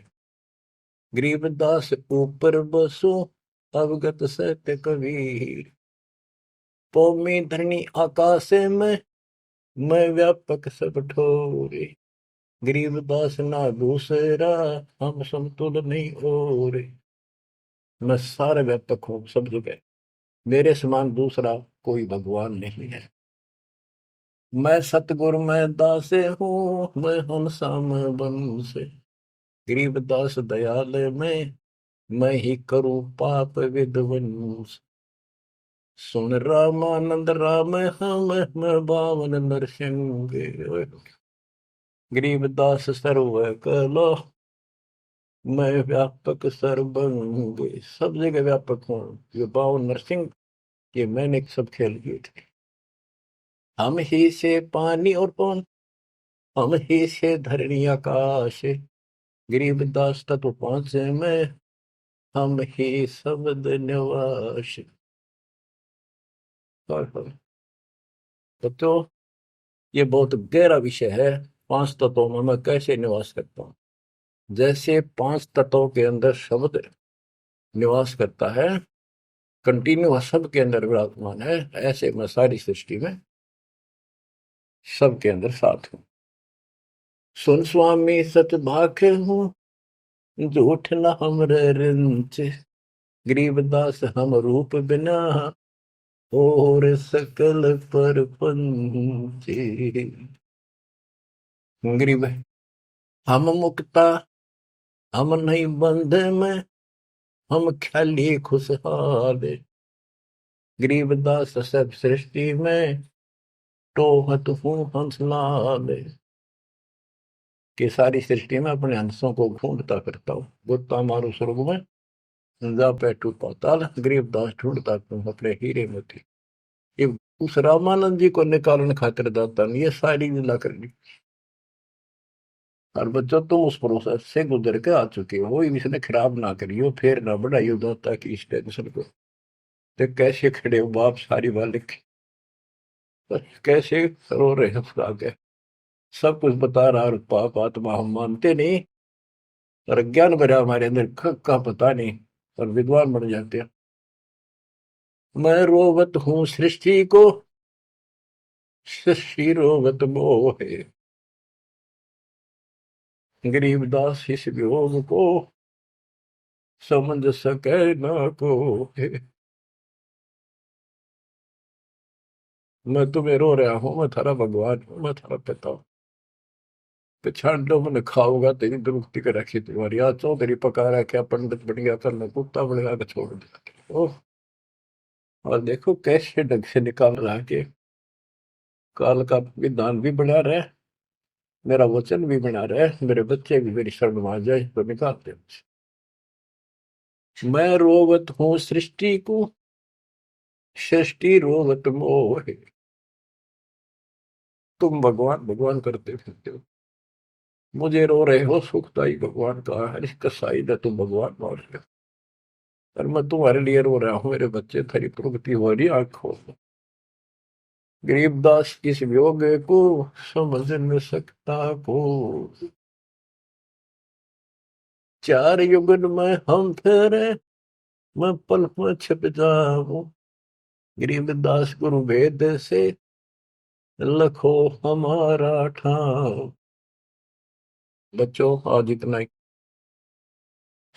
गरीबदास ऊपर बसो अवगत सत्य कबीर, पौमी धरणी आकाश में मैं व्यापक सब ठोरे, गरीबदास ना दूसरा हम समतुल नहीं और। मैं सारे व्यापक हूँ सब जगह, मेरे समान दूसरा कोई भगवान नहीं है। मैं सतगुरु मैं दासे हूँ, मैं हम साम बन से, गरीबदास दयाल में मैं ही करूँ पाप विध्वंस। सुन रामानंद राम हम बावन नरसिंह, गरीबदास सर्व कलो मैं व्यापक सर्वंग, सब जगह व्यापक हूँ। ये 52 नरसिंह, ये मैंने सब खेल किए थे। हम ही से पानी और पवन, हम ही से धरणी आकाश, गरीबदास तत्व पांच में हम ही शब्द निवास। तो ये बहुत गहरा विषय है, पांच तत्वों में मैं कैसे निवास करता हूँ। जैसे पांच तत्वों के अंदर शब्द निवास करता है, कंटिन्यू सबके अंदर विराजमान है, ऐसे मैं सारी सृष्टि में सबके अंदर साथ हूँ। सुन स्वामी सच भाख हूँ, झूठ न हमरे रिंच, गरीबदास हम रूप बिना और सकल पर पंचे। गरीब हम मुक्ता, हम नहीं बंध में, हम ख्याली खुशहाल, गरीबदास सब सृष्टि में टोहत हूँ हंसलाल। कि सारी सृष्टि में अपने हंसों को ढूंढता करता हूँ, गोता मारू स्वर्ग में जा बैठू पाताल, गरीबदास ढूंढता तुम अपने हीरे मोती। ये उस रामानंद जी को निकालने खातिर दाता नहीं, ये सारी लीला करनी। और बच्चों तुम उस प्रोसेस से गुजर के आ चुके हो, वो इसने खराब ना करियो, फिर ना बढ़ाइयो दाता की इस टेंशन को। तो कैसे खड़े हो बाप, सारी बात लिखी, कैसे रो रहे हो फुला के, सब कुछ बता रहा, और पाप आत्मा हम मानते नहीं, और ज्ञान भरा हमारे अंदर का पता नहीं, और विद्वान बन जाते हैं। मैं रोवत हूँ सृष्टि को, सृष्टि रोवत मोहे, गरीबदास इस वियोग को समझ सके ना को। मैं तुम्हें रो रहा हूँ, मैं थारा भगवान हूँ, मैं थारा पिता हूँ। पिछाड़ो मन खाओगा तेरी दुरुक्ति कर रखी तुम्हारी, आज चौधरी पका रखा, पंडित बन गया, करना कुत्ता बनेगा के छोड़ दिया। ओह, और देखो कैसे ढंग से निकाल रहा के काल का विधान भी बना रहे, मेरा वचन भी बना रहे, मेरे बच्चे भी मेरी शरण में आ जाए तो निकालते मुझे। मैं रोवत हूँ सृष्टि को, सृष्टि रोवत मोहे। तुम भगवान भगवान करते फिरते हो, मुझे रो रहे हो, सुखदाई भगवान का है, इस कसाई ने तुम भगवान मान लिया। और मैं तुम्हारे लिए रो रहा हूँ, मेरे बच्चे तेरी प्रगति हो रही आंखों में। गरीबदास इस वियोग को समझ न सकता को, चार युगन में हम फिरे, मैं पल में छिप जाऊं। गरीबदास गुरु वेद से लखो हमारा ठाव। बच्चों आज इतना ही,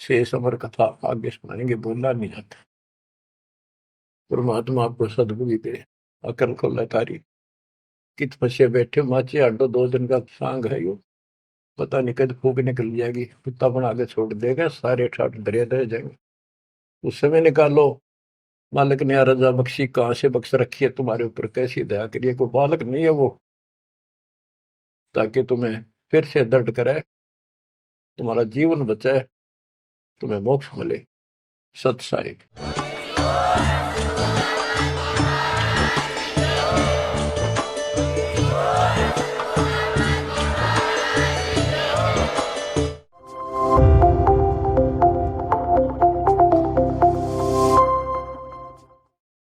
शेष अमर कथा आगे सुनाएंगे, बोलना नहीं जाता। परमात्मा आपको सद्बुद्धि दे, अकल खोले तारी। कित फंसे बैठे माचे आडो, 2 दिन का सांग है यो, पता नहीं कद फूक निकल जाएगी, कुत्ता बना के छोड़ देगा, सारे ठाट दरिया रह जाएंगे। उस समय निकालो, मालिक ने रजा बख्शी, कहाँ से बख्श रखी है तुम्हारे ऊपर, कैसी दया करिए, कोई बालक नहीं है वो, ताकि तुम्हें फिर से दर्द करे, तुम्हारा जीवन बचाए, तुम्हें मोक्ष मिले। सत साई।